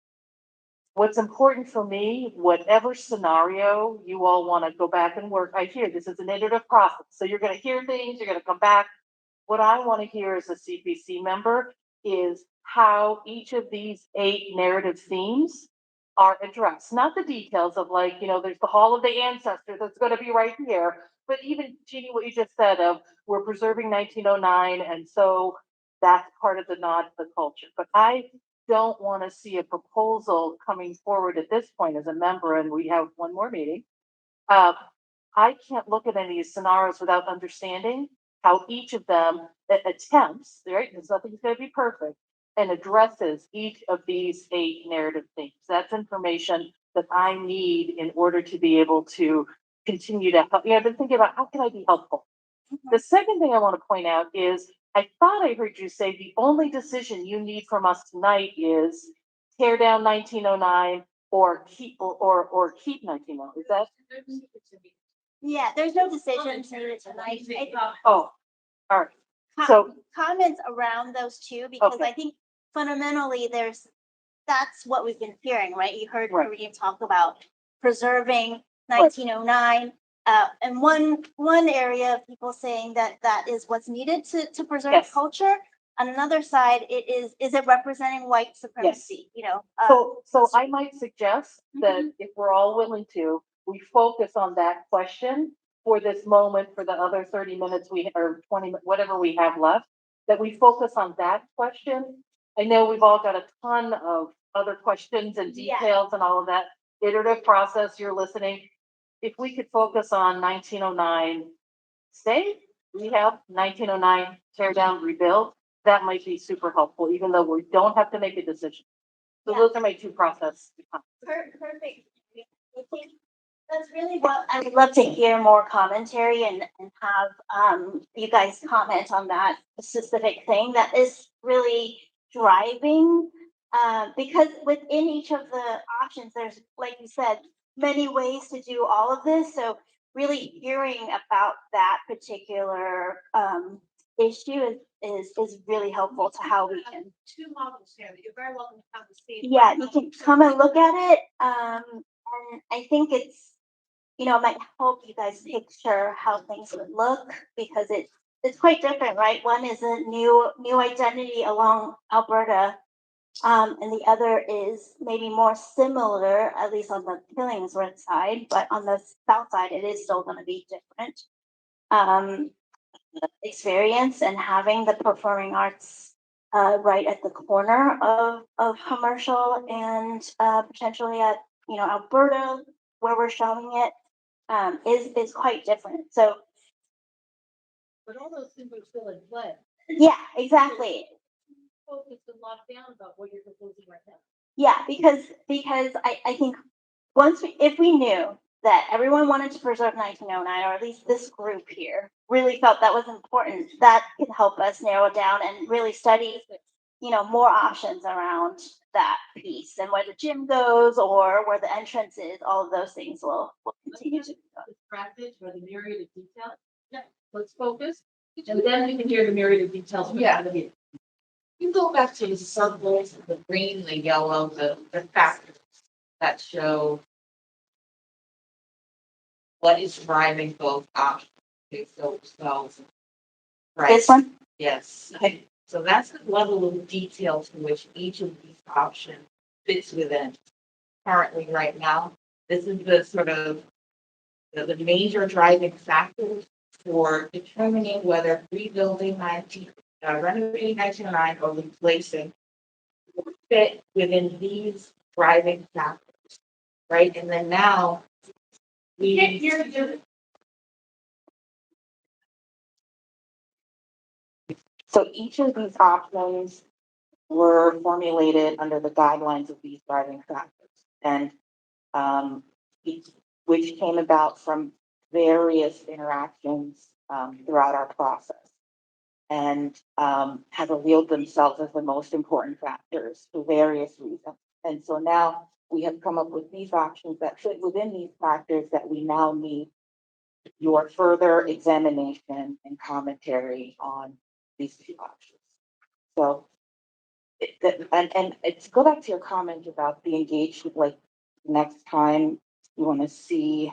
What's important for me, whatever scenario you all want to go back and work, I hear this is an iterative process. So you're going to hear things, you're going to come back. What I want to hear as a CPC member is how each of these 8 narrative themes are addressed. Not the details of like, you know, there's the Hall of the Ancestors that's going to be right here. But even, Jeannie, what you just said of we're preserving 1909, and so that's part of the nod to the culture. But I don't want to see a proposal coming forward at this point as a member, and we have one more meeting. I can't look at any of these scenarios without understanding how each of them attempts, right? Because nothing's going to be perfect, and addresses each of these 8 narrative themes. That's information that I need in order to be able to continue to help. You know, I've been thinking about how can I be helpful. The second thing I want to point out is I thought I heard you say the only decision you need from us tonight is tear down 1909 or keep keep 1909. Is that? Yeah, there's no decisions needed tonight. Oh, all right. So Comments around those two, because Okay. I think fundamentally that's what we've been hearing, right? You heard Right. Kareem talk about preserving 1909. And one area of people saying that is what's needed to preserve Yes. culture. On another side, is it representing white supremacy? You know, So I might suggest that if we're all willing to, we focus on that question for this moment, for the other 30 minutes or 20, whatever we have left, that we focus on that question. I know we've all got a ton of other questions and Yeah. details and all of that iterative process. You're listening. If we could focus on 1909, say we have 1909 tear down, rebuild, that might be super helpful, even though we don't have to make a decision. So Yeah. those are my 2 processes. Perfect. I think that's really what I would love to hear more commentary and have you guys comment on that specific thing that is really driving. Because within each of the options, there's, like you said, many ways to do all of this. So really hearing about that particular issue is really helpful to how we can. 2 models here that you're very welcome to come and see. Yeah, you can come and look at it. And I think it's, you know, it might help you guys picture how things would look because it's quite different, right? One is a new identity along Alberta. And the other is maybe more similar, at least on the Killingsworth side, but on the south side, it is still going to be different. Experience and having the performing arts right at the corner of commercial and potentially at, you know, Alberta where we're showing it is quite different. So But all those things are still in play. yeah, exactly. Focus and lock down about what you're proposing right now. Yeah, because I think if we knew that everyone wanted to preserve 1909, or at least this group here really felt that was important, that could help us narrow down and really study, you know, more options around that piece and where the gym goes or where the entrance is. All of those things will continue to go. Practice or the myriad of details. Yeah, let's focus. And then we can hear the myriad of details. Yeah. You go back to the circles, the green, the yellow, the factors that show what is driving both options. Okay, so, right. This one? Yes. Okay. So that's the level of detail to which each of these options fits within. Currently, right now, this is the sort of the major driving factors for determining whether rebuilding renovating 1909 or replacing will fit within these driving factors, right? And then now we So each of these options were formulated under the guidelines of these driving factors. And each- which came about from various interactions throughout our process and have revealed themselves as the most important factors for various reasons. And so now we have come up with these options that fit within these factors that we now need your further examination and commentary on these two options. So, and it's go back to your comment about the engagement, like next time you want to see,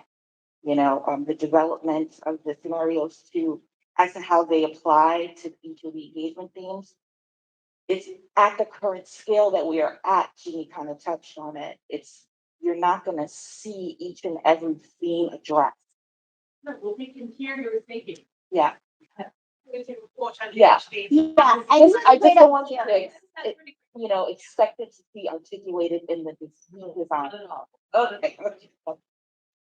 the development of the scenarios to as to how they apply to each of the engagement themes. It's at the current scale that we are at, Jeannie kind of touched on it. You're not going to see each and every theme addressed. Well, we can hear your thinking. Yeah. We can report on Yeah. each Yeah, I just don't want you Yeah. to, expect it to be articulated in the design. Okay.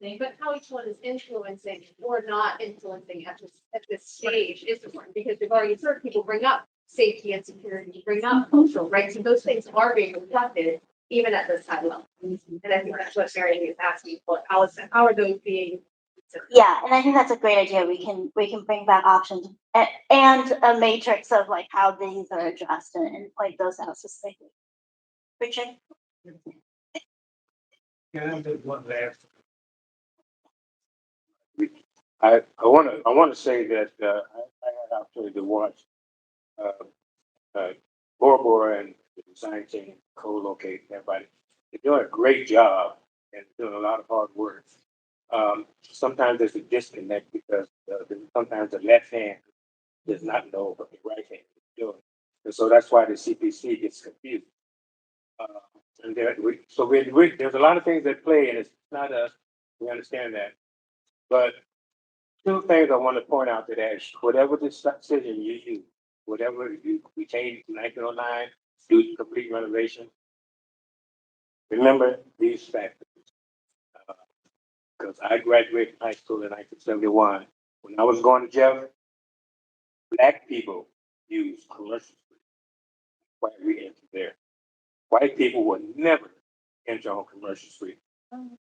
But how each one is influencing or not influencing at this stage is important because we've already heard people bring up safety and security, bring up cultural, right? So those things are being reflected even at this high level. And I think that's what Mary is asking for. How are those being? Yeah, and I think that's a great idea. We can bring back options and a matrix of like how these are addressed and like those out specifically. Richard? Can I just one last? I want to say that I had the opportunity to watch uh, Bora Bora and the design team co-locate everybody. They're doing a great job and doing a lot of hard work. Sometimes there's a disconnect because sometimes the left hand does not know what the right hand is doing, and so that's why the CPC gets confused. Uh, and there's a lot of things that play, and it's not us. We understand that, but two things I want to point out to that is whatever decision you use, whatever we change to 1909, do complete renovation, remember these factors. Because I graduated high school in 1971. When I was going to Jeff, black people used commercial street. Why we entered there. White people would never enter on commercial street.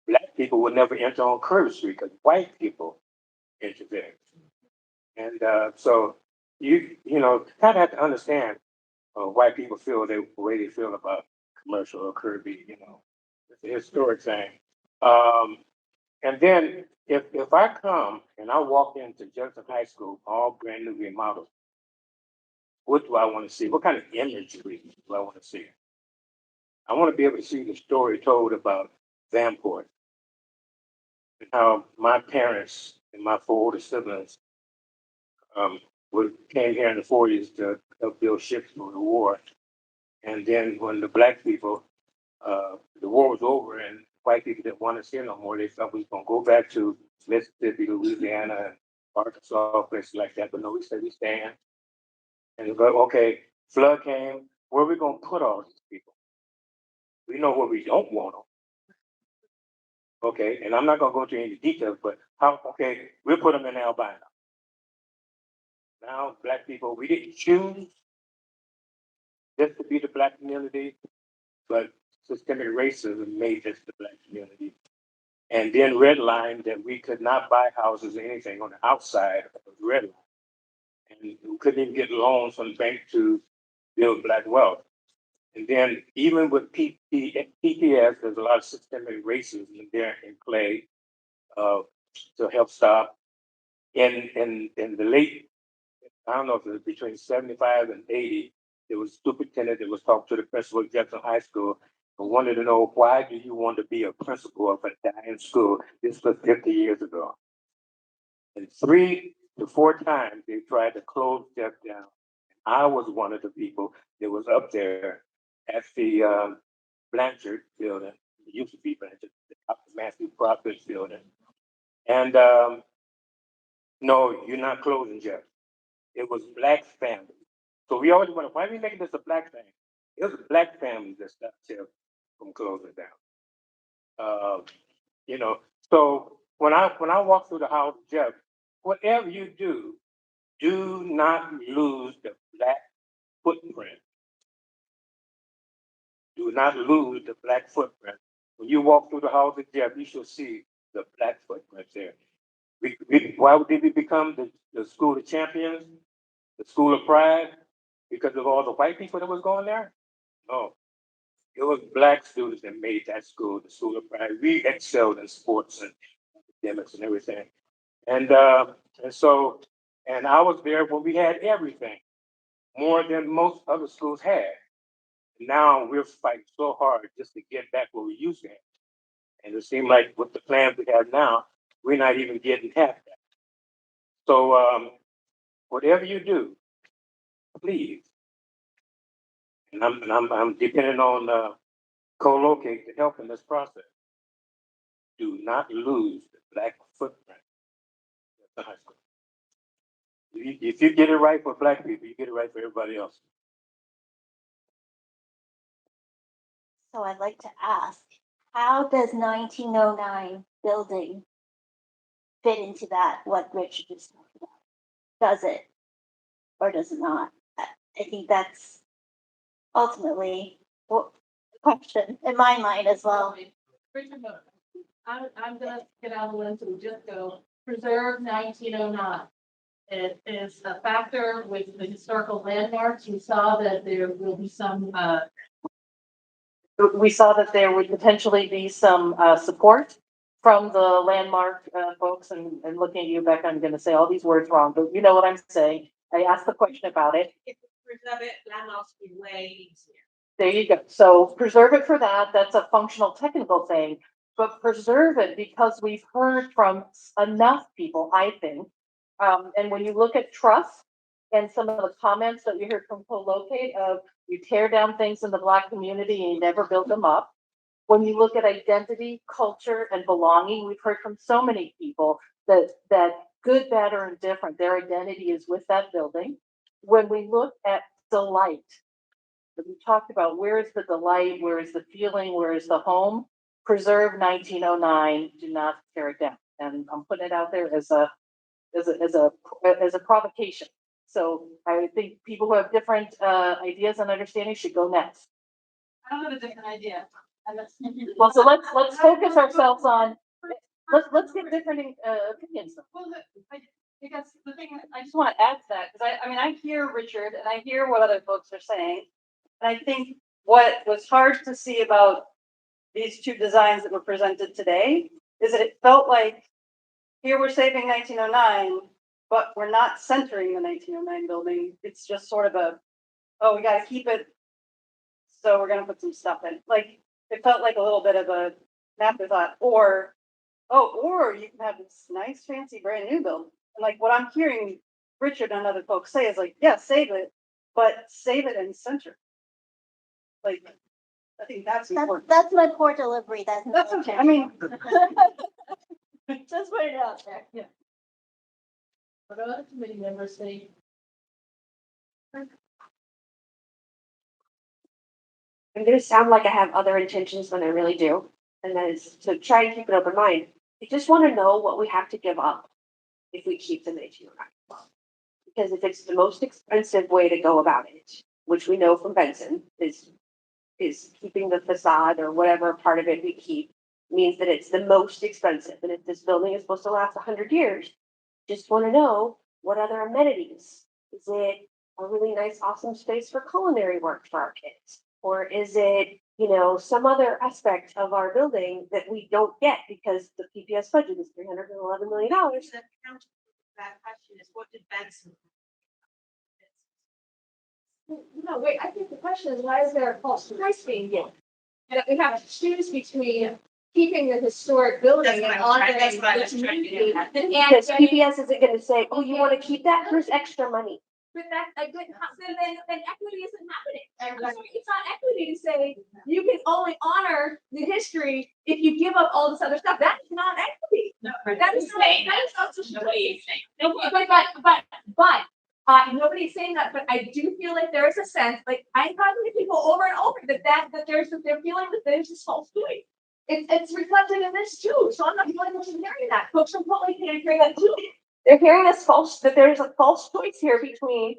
Black people would never enter on Curtis Street because white people entered there. And so you kind of have to understand white people feel the way they feel about commercial or Kirby. It's a historic thing. Um, and then if I come and I walk into Jefferson High School, all brand new remodeled, what do I want to see? What kind of imagery do I want to see? I want to be able to see the story told about Vanport and how my parents and my four older siblings came here in the 40s to help build ships for the war. And then when the black people, the war was over and white people didn't want us here no more, they thought we was going to go back to Mississippi, Louisiana, and Arkansas, places like that. But no, we said we stand. And we go, okay, flood came. Where are we going to put all these people? We know where we don't want them. Okay, and I'm not going to go into any details, but okay, we'll put them in Albina. Now, black people, we didn't choose just to be the black community, but systemic racism made us the black community. And then redlined that we could not buy houses or anything on the outside of the red line. And we couldn't even get loans from the bank to build black wealth. And then even with PPS, there's a lot of systemic racism there in play to help stop. In the late, I don't know if it was between 75 and 80, there was a superintendent that was talking to the principal of Jefferson High School and wanted to know, why do you want to be a principal of a dying school? This was 50 years ago. And 3 to 4 times they tried to close Jeff down. I was one of the people that was up there at the Blanchard building. It used to be Blanchard, the Matthew Crawford building. And no, you're not closing Jeff. It was black families. So we always wonder, why are we making this a black thing? It was black families that stopped Jeff from closing down. You know, so when I walk through the house, Jeff, whatever you do not lose the black footprint. Do not lose the black footprint. When you walk through the house of Jeff, you shall see the black footprint there. Why did we become the school of champions, the school of pride? Because of all the white people that was going there? No. It was black students that made that school the school of pride. We excelled in sports and academics and everything. And so I was there when we had everything, more than most other schools had. Now we're fighting so hard just to get back what we used to have. And it seems like with the plans we have now, we're not even getting half that. So whatever you do, please, and I'm depending on co-locate to help in this process. Do not lose the black footprint at the high school. If you get it right for black people, you get it right for everybody else. So I'd like to ask, how does 1909 building fit into that, what Richard just talked about? Does it or does it not? I think that's ultimately the question in my mind as well. I'm gonna get out of the lens and just go preserve 1909. It is a factor with the historical landmarks. We saw that there will be some, We saw that there would potentially be some support from the landmark folks, and looking at you, Becca, I'm gonna say all these words wrong, but you know what I'm saying. I asked the question about it. If we preserve it, landmarks will be way easier. There you go. So preserve it for that. That's a functional technical thing, but preserve it because we've heard from enough people, I think. And when you look at trust and some of the comments that we heard from co-locate of you tear down things in the Black community and you never build them up. When you look at identity, culture, and belonging, we've heard from so many people that good, bad, or indifferent, their identity is with that building. When we look at delight, that we talked about, where is the delight, where is the feeling, where is the home? Preserve 1909, do not tear it down. And I'm putting it out there as a provocation. So I think people who have different ideas and understanding should go next. I don't have a different idea. And that's. Well, so let's focus ourselves on, let's get different opinions. Well, because the thing, I just want to add to that, because I mean, I hear Richard and I hear what other folks are saying. And I think what was hard to see about these two designs that were presented today is that it felt like here we're saving 1909, but we're not centering the 1909 building. It's just sort of oh, we got to keep it. So we're going to put some stuff in. Like, it felt like a little bit of an afterthought. Or you can have this nice, fancy, brand new build. And like what I'm hearing Richard and other folks say is like, yeah, save it, but save it in center. Like, I think that's important. That's my poor delivery. That's okay. I mean, just put it out there. yeah. What do other committee members say? I'm gonna sound like I have other intentions than I really do, and that is to try and keep an open mind. I just want to know what we have to give up if we keep the 1909. Because if it's the most expensive way to go about it, which we know from Benson is keeping the facade or whatever part of it we keep, means that it's the most expensive. And if this building is supposed to last 100 years, just want to know what other amenities. Is it a really nice, awesome space for culinary work for our kids? Or is it, some other aspect of our building that we don't get because the PPS budget is $311 million? That question is, what did Benson? No, wait, I think the question is, why is there a false choice being given? And if we have to choose between keeping the historic building and honoring the community. Because PBS isn't gonna say, oh, you wanna keep that, here's extra money. But that, then equity isn't happening. It's not equity to say, you can only honor the history if you give up all this other stuff. That is not equity. That is not social justice. No, but nobody's saying that, but I do feel like there is a sense, like I'm talking to people over and over that they're feeling that there's this false choice. It's reflected in this too, so I'm not the only person hearing that. Folks from Portland can hear that too. They're hearing this that there's a false choice here between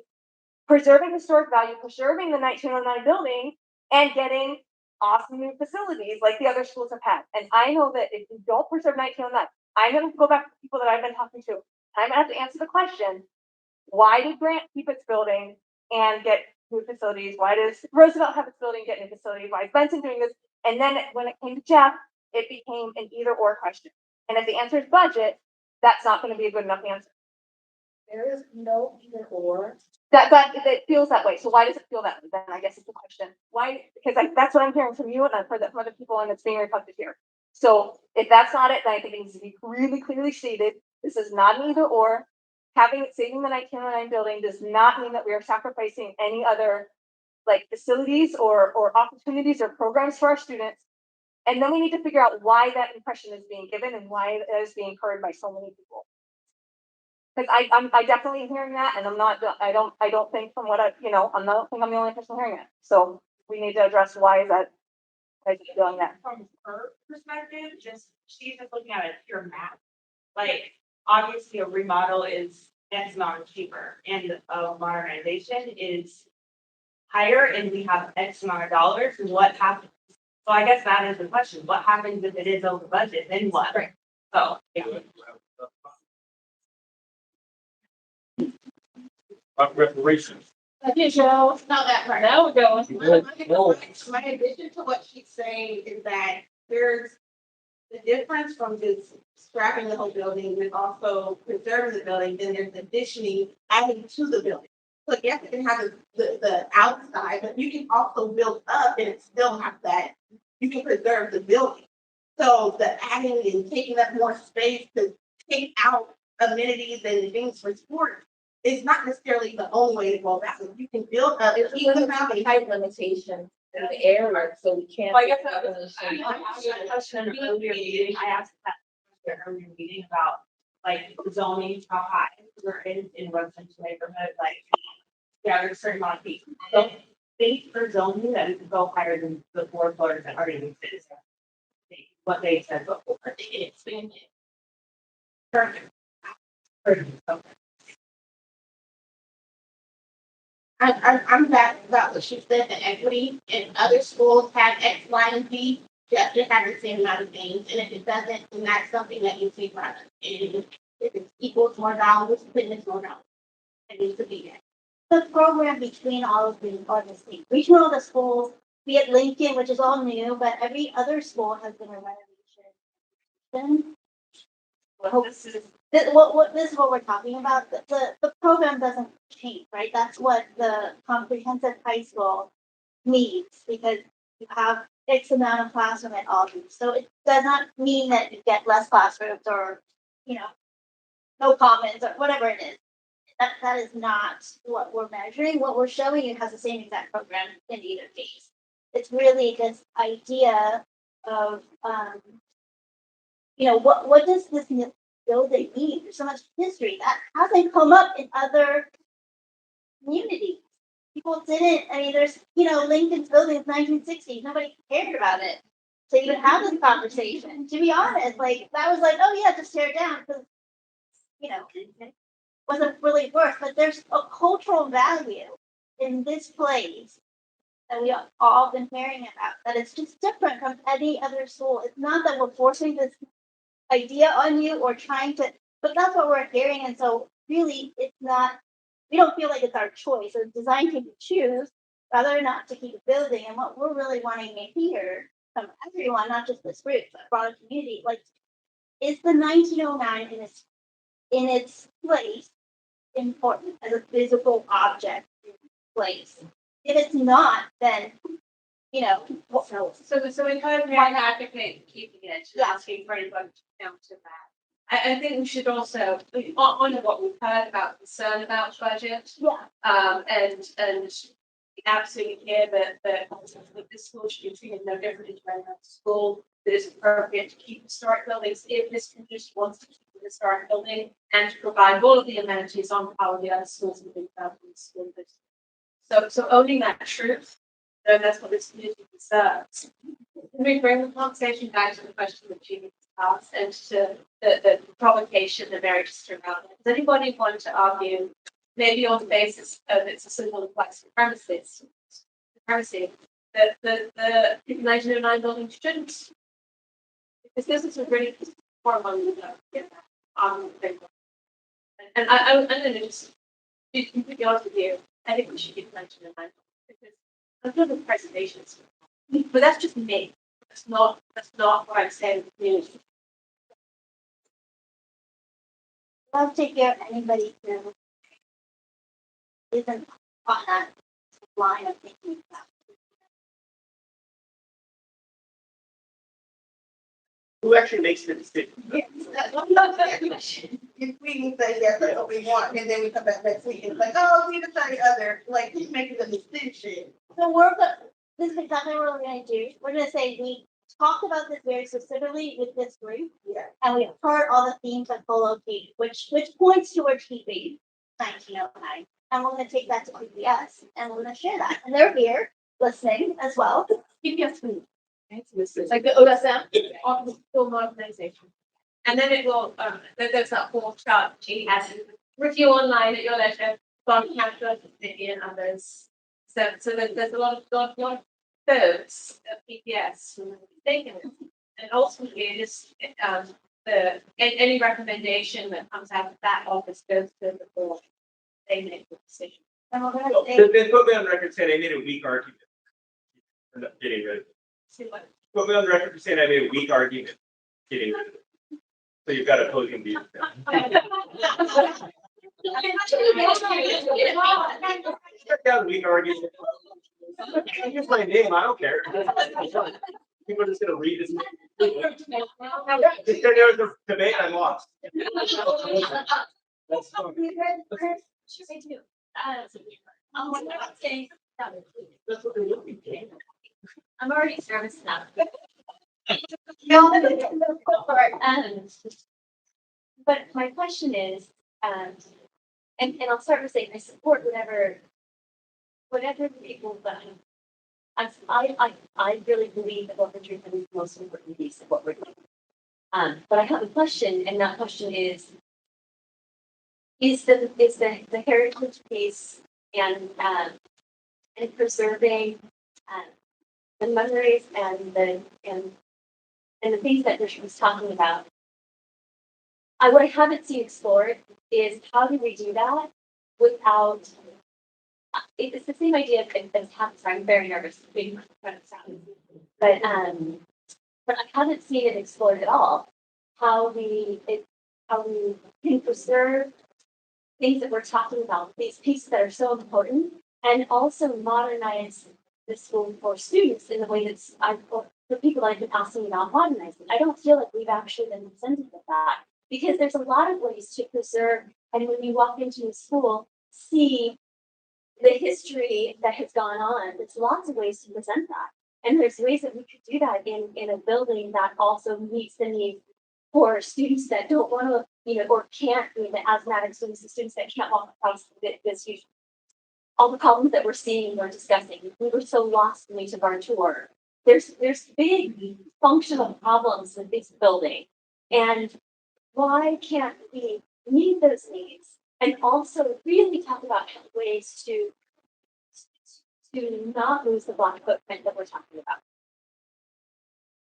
preserving historic value, preserving the 1909 building, and getting awesome new facilities like the other schools have had. And I know that if you don't preserve 1909, I'm gonna go back to people that I've been talking to. I'm gonna have to answer the question, why did Grant keep its building and get new facilities? Why does Roosevelt have its building, get new facilities? Why is Benson doing this? And then when it came to Jeff, it became an either or question. And if the answer is budget, that's not going to be a good enough answer. There is no either or. That it feels that way. So why does it feel that way? Then I guess it's the question. Why? Because that's what I'm hearing from you, and I've heard that from other people, and it's being reflected here. So if that's not it, then I think it needs to be really clearly stated. This is not an either or. Saving the 1909 building does not mean that we are sacrificing any other like facilities or opportunities or programs for our students. And then we need to figure out why that impression is being given and why it is being heard by so many people. Because I definitely hearing that, and I don't think from what I don't think I'm the only person hearing it. So we need to address why is that doing that. From her perspective, she's just looking at a pure math. Like, obviously a remodel is X amount cheaper and a modernization is higher and we have X amount of dollars. What happens? So I guess that is the question. What happens if it is over budget? Then what? Right. So, yeah. Reparations. Okay, so it's not that part. Now we're going. My addition to what she's saying is that there's the difference from just scrapping the whole building and also preserving the building, then there's additionally adding to the building. So yes, you can have the outside, but you can also build up and it still have that. You can preserve the building. So the adding and taking up more space to take out amenities and things for sports is not necessarily the only way to go about it. You can build up. There's even height limitations in the area, so we can't. Well, I guess that was a question in an earlier meeting. I asked that in an earlier meeting about like zoning, how high we're in residential neighborhood, like, yeah, there's a certain amount of feet. So state for zoning that it could go higher than the 4 floors that already exist. What they said before, they can expand it. Perfect. Okay. I'm back about what she said, the equity, and other schools have X, Y, and Z, just have the same amount of things, and if it doesn't, then that's something that needs to be brought up. And if it equals more dollars, then it's more dollars. It needs to be there. The program between all of the state. Regional the schools, be it Lincoln, which is all new, but every other school has been a renovation. This is what we're talking about. The program doesn't change, right? That's what the comprehensive high school needs, because you have X amount of classroom at all these. So it does not mean that you get less classrooms or, no comments or whatever it is. That is not what we're measuring. What we're showing it has the same exact program in either case. It's really this idea of, what does this building need? There's so much history that hasn't come up in other communities. People didn't, there's, Lincoln's building is 1960. Nobody cared about it. So you would have this conversation. To be honest, that was oh yeah, just tear it down because, it wasn't really worth. But there's a cultural value in this place that we have all been hearing about, that it's just different from any other school. It's not that we're forcing this idea on you or trying to, but that's what we're hearing. And so really it's not, we don't feel like it's our choice. Or design can choose whether or not to keep a building. And what we're really wanting to hear from everyone, not just this group, but broader community, is the 1909 in its place important as a physical object place? If it's not, then, you know, what, So we kind of want to advocate keeping it, and Yeah. asking for anybody to come to that. I think we should also honor what we've heard about concern about budget. yeah, And absolutely clear that this school should be treated no different to any other school. That it's appropriate to keep historic buildings if this community wants to keep the historic building and to provide all of the amenities on par with the other schools within the school district. So owning that truth, and that's what this community deserves. Can we bring the conversation back to the question that Jeannie asked and to the provocation, the marriage around it? Does anybody want to argue, maybe on the basis of it's a symbol of white supremacy, that the 1909 building shouldn't? Because this is a really horrible thing. And I'm going to just be completely honest with you. I think we should get 1909 because I feel the preservation is, but that's just me. That's not what I'm saying to the community. love to hear anybody who isn't on that line of thinking about. Who actually makes the decision? If we can say yes, that's what we want, and then we come back next week and it's like, oh, we decided other, like, he's making the decision. So this is exactly what we're gonna do. We're gonna say we talked about this very specifically with this group. Yeah. And we've heard all the themes that co-locate, which points towards keeping 1909. And we're gonna take that to PBS and we're gonna share that. And they're here listening as well. PBS food. It's like the OSM of the school modernization. And then it will, there's that whole chart Jeannie has to review online at your leisure from Canada, City and others. So there's a lot of codes of PPS from taken. And ultimately it is any recommendation that comes out of that office goes to the board. They make the decision. And we're gonna So, say, They put me on record saying I made a weak argument. For not getting rid of it. See what Put me on record for saying I made a weak argument. Getting rid of it. So you've got opposing views. Check out weak argument. Here's my name, I don't care. People are just gonna read this. If there was a debate, I lost. That's fine. I do. I'm not saying that. That's what they're looking for. I'm already nervous enough. But my question is, and I'll start with saying I support whatever people I really believe that what we're doing is the most important piece of what we're doing. But I have a question, and that question is the heritage piece and preserving the memories and the things that Richard was talking about. What I haven't seen explored is how do we do that without. It's the same idea as habits. I'm very nervous being front of sound, but I haven't seen it explored at all. How we can preserve things that we're talking about, these pieces that are so important, and also modernize the school for students in the way that's the people I've been asking about modernizing. I don't feel like we've actually been presented with that because there's a lot of ways to preserve, and when you walk into a school, see the history that has gone on. There's lots of ways to present that. And there's ways that we could do that in a building that also meets the needs for students that don't want to, or can't, the asthmatic students, the students that can't walk across this huge, all the problems that we're seeing and we're discussing. We were so lost when we took our tour. There's big functional problems with this building. And why can't we meet those needs and also really talk about ways to not lose the black footprint that we're talking about?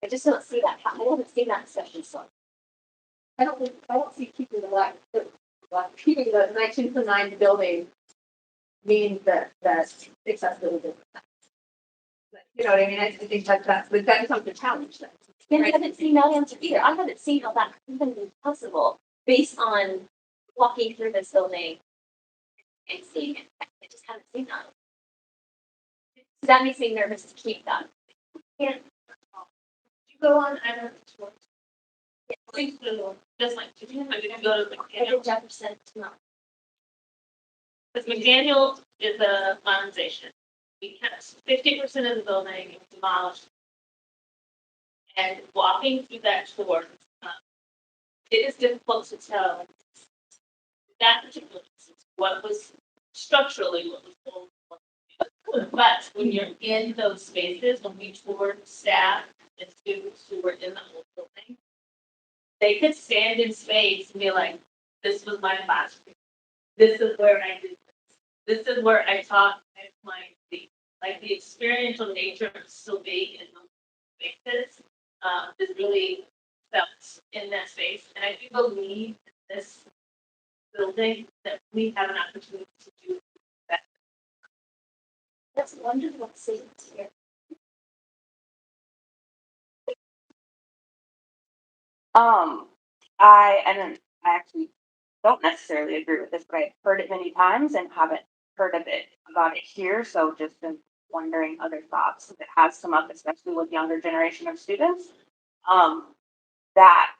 I just don't see that. I haven't seen that discussion so. I don't see keeping keeping the 1909 building means that's accessibility. You know what I mean? I think that becomes the challenge then. And I haven't seen that answer either. I haven't seen how that could even be possible based on walking through this building and seeing it. I just haven't seen that. that makes me nervous to keep that. Can't. You go on, I don't know. Please do, just like, if you go to McDaniel. Jefferson, no. Because McDaniel is a modernization. We kept 50% of the building demolished. And walking through that tour, it is difficult to tell that particular instance what was structurally what was going on. But when you're in those spaces, when we toured staff and students who were in the whole building, they could stand in space and be like, this was my classroom. This is where I did this. This is where I taught my like the experiential nature of still being in those spaces is really felt in that space. And I do believe in this building that we have an opportunity to do that. That's wonderful to see here. I actually don't necessarily agree with this, but I've heard it many times and haven't heard of it about it here. So just been wondering other thoughts if it has come up, especially with younger generation of students. That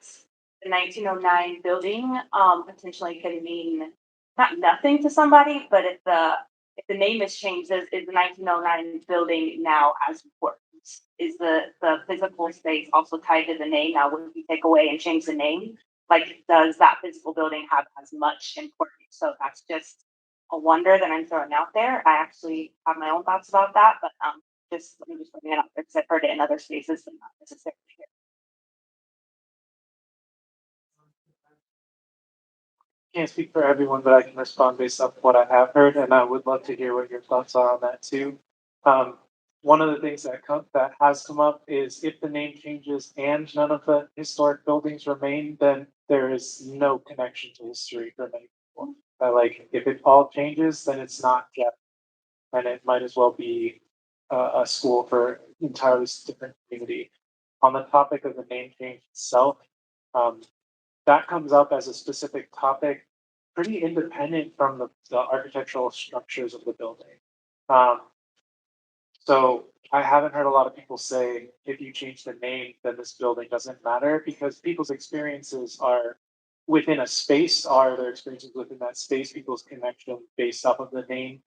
the 1909 building potentially could mean not nothing to somebody, but if the name is changed, is the 1909 building now as important? Is the physical space also tied to the name? Now, when we take away and change the name, like, does that physical building have as much importance? So that's just a wonder that I'm throwing out there. I actually have my own thoughts about that, but just let me just bring it up because I've heard it in other spaces and not necessarily here. Can't speak for everyone, but I can respond based off what I have heard, and I would love to hear what your thoughts are on that too. One of the things that has come up is if the name changes and none of the historic buildings remain, then there is no connection to history for many people. Like if it all changes, then it's not Jeff, and it might as well be a school for entirely different community. On the topic of the name change itself, that comes up as a specific topic, pretty independent from the architectural structures of the building. So I haven't heard a lot of people say if you change the name, then this building doesn't matter because people's experiences are within a space, are their experiences within that space, people's connection based off of the name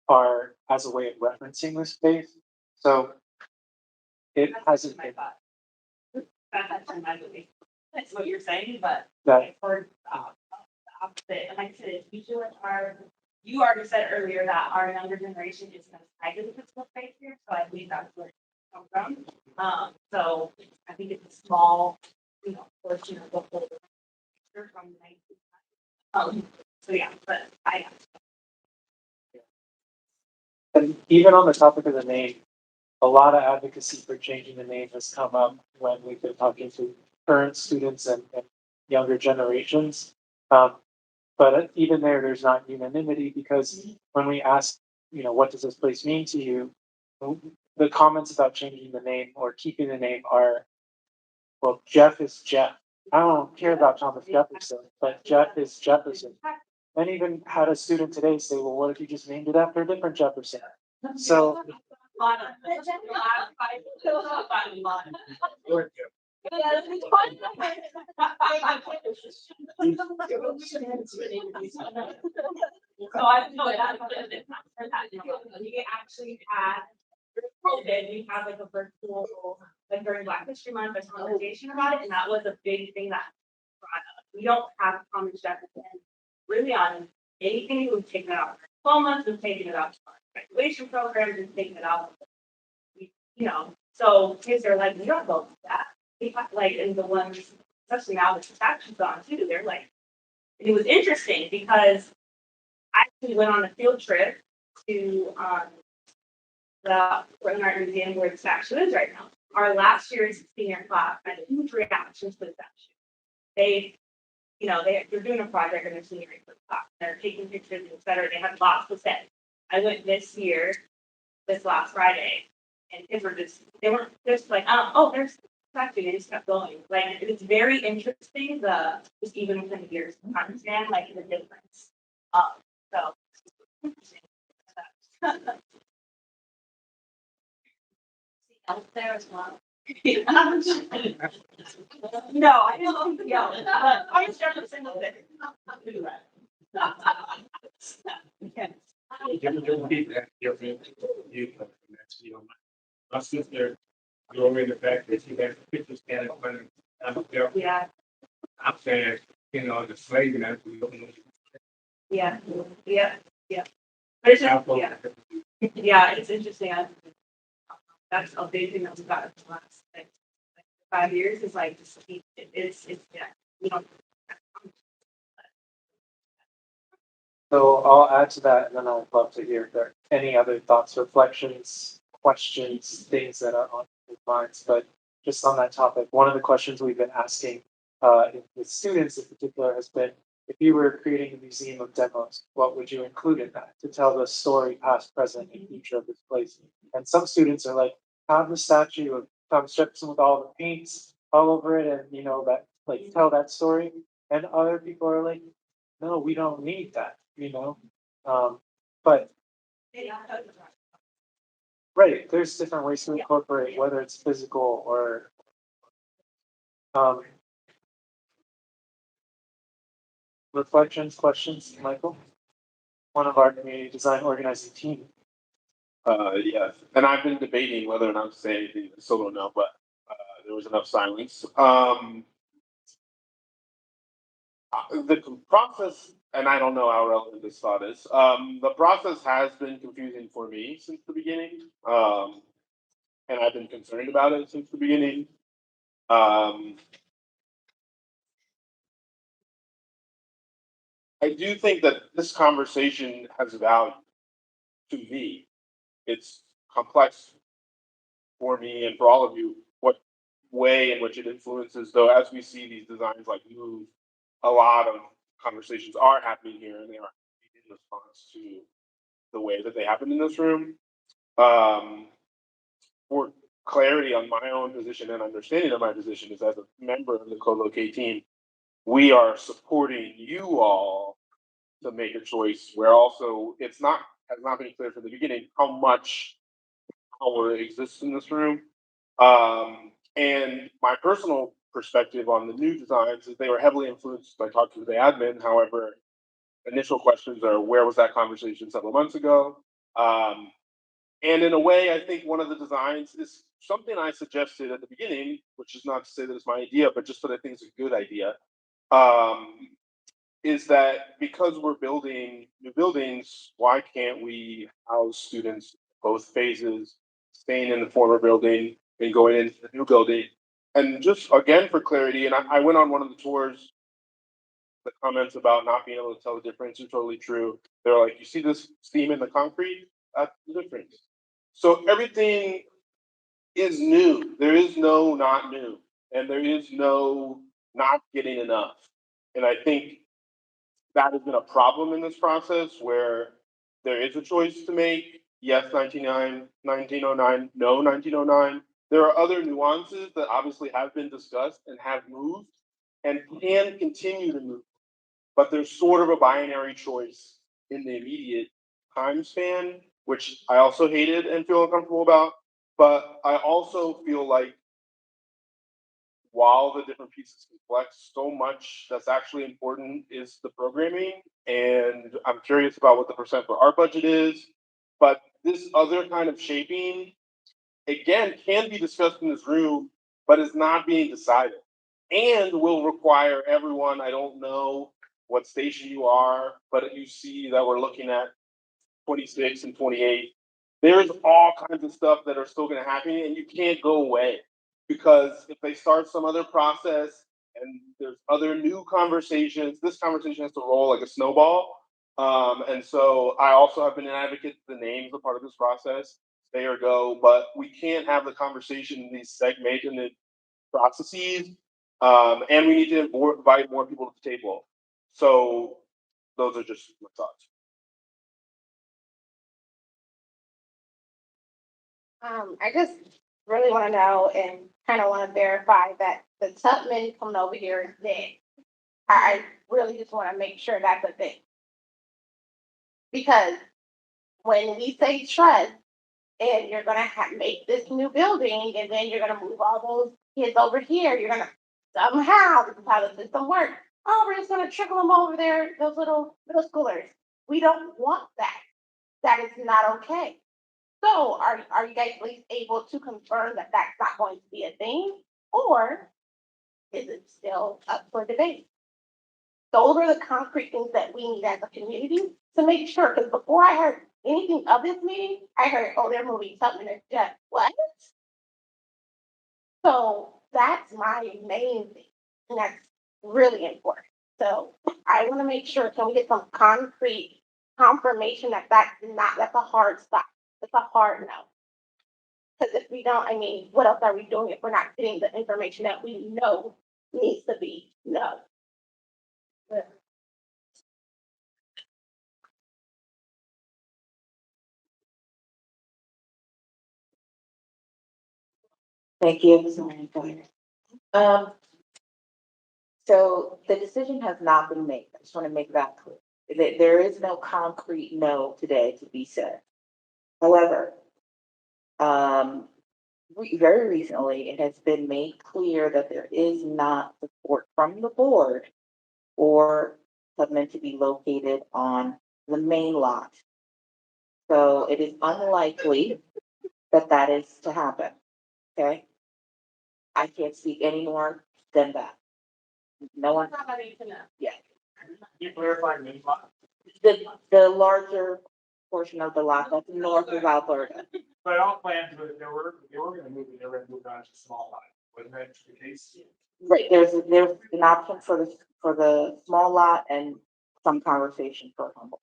are as a way of referencing the space. So it hasn't been. That's what you're saying, but That I've heard the opposite. And like I said, usually you already said earlier that our younger generation is kind of tied to the physical space here, so I believe that's where it comes from. So I think it's a small, portion of the whole picture from the 1900s. So yeah, but and even on the topic of the name, a lot of advocacy for changing the name has come up when we've been talking to current students and younger generations. But even there's not unanimity because when we ask, what does this place mean to you? The comments about changing the name or keeping the name are, well, Jeff is Jeff. I don't care about Thomas Jefferson, but Jeff is Jefferson. And even had a student today say, well, what if you just named it after a different Jefferson? So So I know that we actually had we have like a virtual, like during Black History Month, a conversation about it, and that was a big thing that brought up. We don't have Thomas Jefferson really on anything. We've taken it out of diplomas, we've taken it out of our graduation programs, we've taken it out. So kids are like, we don't go to that. Like, and the ones, especially now that the statue's on too, they're like, it was interesting because I actually went on a field trip to the Art Museum where the statue is right now. Our last year's senior class had huge reactions to the statue. They're doing a project in their senior year class. They're taking pictures, etc. They have lots to say. I went this last Friday, and kids they weren't just like, oh, there's statue. They just kept going. Like, it's very interesting, just even within the years to understand, like, the difference. So, interesting. out there as well. No, I don't think, yeah, I'm just trying to say nothing. My sister, growing the fact that she has pictures standing up and Yeah, I'm saying, the slave and that's. yeah, yeah, yeah. But it's just, yeah, yeah, it's interesting. That's a big thing that we've got in the last like 5 years is like, just, it's, yeah, you know. So I'll add to that, and then I'd love to hear if there are any other thoughts, reflections, questions, things that are on your minds. But just on that topic, one of the questions we've been asking with students in particular has been, if you were creating a museum of demos, what would you include in that to tell the story, past, present, and future of this place? And some students are like, have the statue of Thomas Jefferson with all the paints all over it, and that like tell that story. And other people are like, no, we don't need that. But right, there's different ways to incorporate, whether it's physical or reflections, questions, Michael, one of our community design organizing team. Yes, and I've been debating whether or not to say anything solo now, but there was enough silence. The process, and I don't know how relevant this thought is. The process has been confusing for me since the beginning, and I've been concerned about it since the beginning. I do think that this conversation has value to me. It's complex for me and for all of you. What way in which it influences, though, as we see these designs like move, a lot of conversations are happening here, and they are in response to the way that they happen in this room. For clarity on my own position and understanding of my position is as a member of the co-locate team, we are supporting you all to make a choice where also has not been clear from the beginning how much power exists in this room. And my personal perspective on the new designs is they were heavily influenced by talking to the admin. However, initial questions are, where was that conversation several months ago? And in a way, I think one of the designs is something I suggested at the beginning, which is not to say that it's my idea, but just that I think it's a good idea. Is that because we're building new buildings, why can't we house students both phases, staying in the former building and going into the new building? And just again, for clarity, and I went on one of the tours, the comments about not being able to tell the difference are totally true. They're like, you see this seam in the concrete? That's the difference. So everything is new. There is no not new, and there is no not getting enough. And I think that has been a problem in this process where there is a choice to make. Yes, 1909, no, 1909. There are other nuances that obviously have been discussed and have moved and can continue to move. But there's sort of a binary choice in the immediate time span, which I also hated and feel uncomfortable about. But I also feel like while the different pieces can flex, so much that's actually important is the programming. And I'm curious about what the percent for our budget is. But this other kind of shaping, again, can be discussed in this room, but is not being decided. And will require everyone, I don't know what station you are, but you see that we're looking at 26 and 28. There's all kinds of stuff that are still going to happen, and you can't go away because if they start some other process and there's other new conversations, this conversation has to roll like a snowball. And so I also have been an advocate that the names are part of this process, stay or go, but we can't have the conversation in these segmented processes. And we need to invite more people to the table. So those are just my thoughts. I just really want to know and kind of want to verify that the Tubman coming over here is dead. I really just want to make sure that's a thing. Because when we say trust, and you're gonna make this new building, and then you're gonna move all those kids over here, you're gonna somehow, this is how the system works. Oh, we're just gonna trickle them over there, those little middle schoolers. We don't want that. That is not okay. So are you guys at least able to confirm that that's not going to be a thing? Or is it still up for debate? Those are the concrete things that we need as a community to make sure, because before I heard anything of this meeting, I heard, oh, they're moving something, it's just, what? So that's my main thing, and that's really important. So I want to make sure, can we get some concrete confirmation that that's a hard stop? It's a hard no. Because if we don't, I mean, what else are we doing if we're not getting the information that we know needs to be no? Thank you. So the decision has not been made. I just want to make that clear. There is no concrete no today to be said. However, very recently, it has been made clear that there is not support from the board for Tubman to be located on the main lot. So it is unlikely that that is to happen. Okay? I can't speak any more than that. No one. Yeah. You clarify main lot, The larger portion of the lot that's north of Alberta. but all plans, but they were gonna move it, they were gonna move on to small lot, wasn't that the case? Right, there's an option for the small lot and some conversation for humble.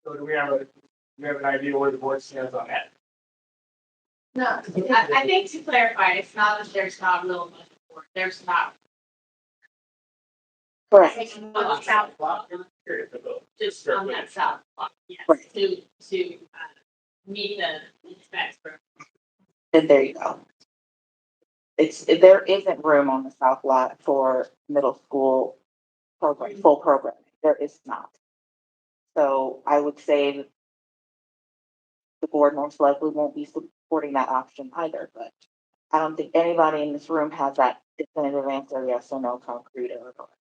So do we have an idea where the board stands on that? No, I think to clarify, it's not that there's not real much support, there's not. Correct. It's on the south block, just on that south block, yes, Right. to meet the specs for. And there you go. There isn't room on the south lot for middle school program, full programming. There is not. So I would say that the board most likely won't be supporting that option either, but I don't think anybody in this room has that definitive answer, yes or no, concrete or otherwise.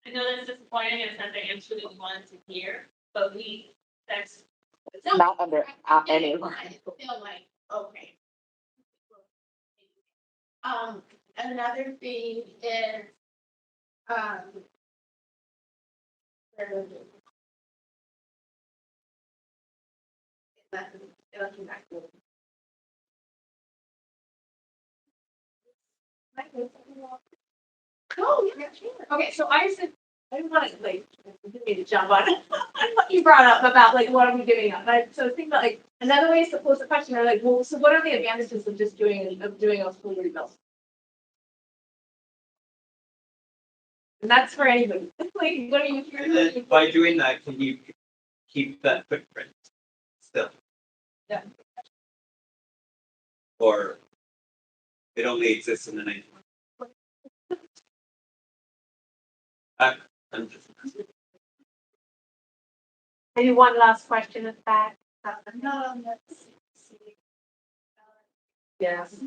I know that's disappointing and it's not the answer that we wanted to hear, but that's. It's not under any. I feel like, okay. Another thing is, where is it? Oh, yeah, sure. Okay, so I said, I didn't want to like, didn't mean to jump on it. What you brought up about like, what are we giving up? So think about like, another way is to pose the question, or like, well, so what are the advantages of just doing a full rebuild? And that's for anybody. Like, what are you? And then by doing that, can you keep that footprint still? Yeah. Or it only exists in the 1900s? I'm just. Maybe one last question is back. No, let's see. Yes.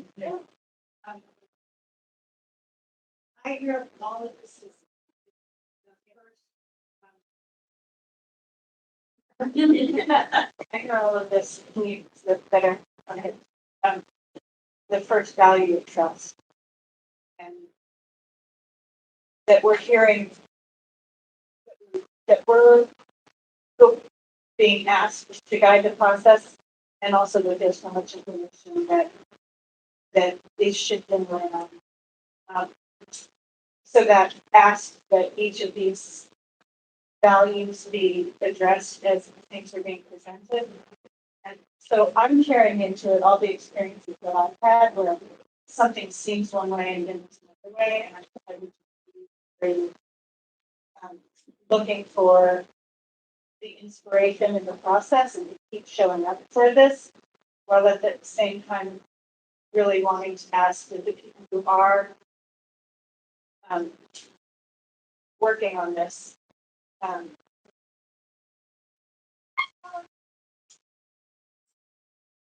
I hear all of this is. I hear all of this needs the better on it. The first value of trust. And that we're hearing that we're being asked to guide the process, and also that there's so much information that these should be around. So that ask that each of these values be addressed as things are being presented. And so I'm carrying into it all the experiences that I've had where something seems one way and then it's another way, and I would be really looking for the inspiration in the process and to keep showing up for this, while at the same time really wanting to ask that the people who are working on this,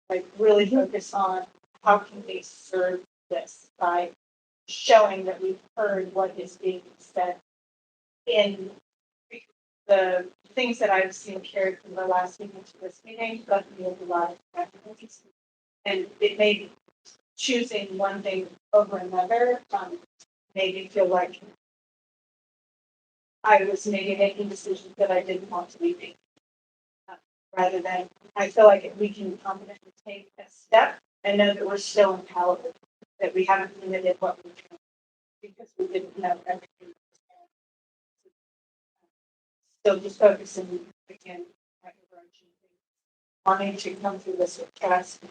like really focus on how can we serve this by showing that we've heard what is being said in the things that I've seen carried from the last meeting to this meeting, but we have a lot of practices. And it made me choosing one thing over another, made me feel like I was maybe making decisions that I didn't want to be making. Rather than, I feel like we can confidently take a step and know that we're still empowered, that we haven't limited what we can because we didn't know everything. So just focusing again, on overarching things, wanting to come through this with trust.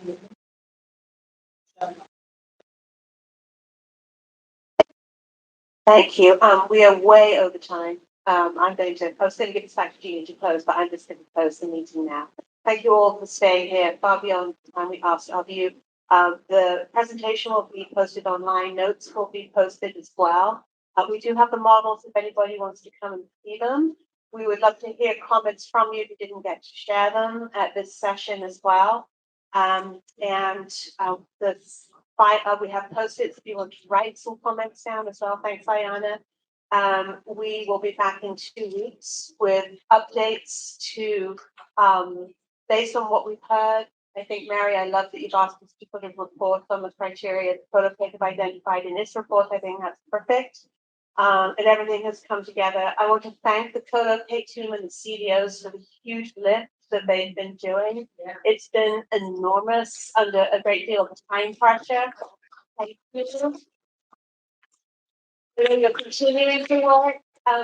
Thank you. We are way over time. I was going to give this back to Gina to close, but I'm just going to close the meeting now. Thank you all for staying here far beyond the time we asked of you. The presentation will be posted online. Notes will be posted as well. We do have the models if anybody wants to come and see them. We would love to hear comments from you if you didn't get to share them at this session as well. We have post-its if you want to write some comments down as well. Thanks, Ayana. We will be back in 2 weeks with updates to, based on what we've heard. I think, Mary, I love that you've asked us to put a report on the criteria that Protocol have identified in this report. I think that's perfect. And everything has come together. I want to thank the co-locate team and the CDOs for the huge lift that they've been doing. Yeah. It's been enormous under a great deal of time pressure. Thank you. You're continuing to work.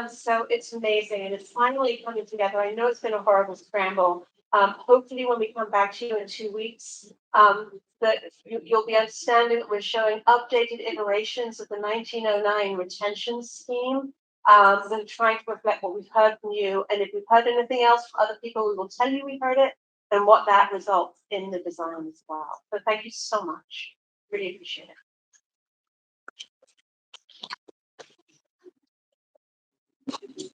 So it's amazing and it's finally coming together. I know it's been a horrible scramble. Hopefully when we come back to you in 2 weeks, that you'll be understanding that we're showing updated iterations of the 1909 retention scheme. And trying to reflect what we've heard from you. And if we've heard anything else from other people, we will tell you we heard it and what that results in the design as well. So thank you so much. Really appreciate it.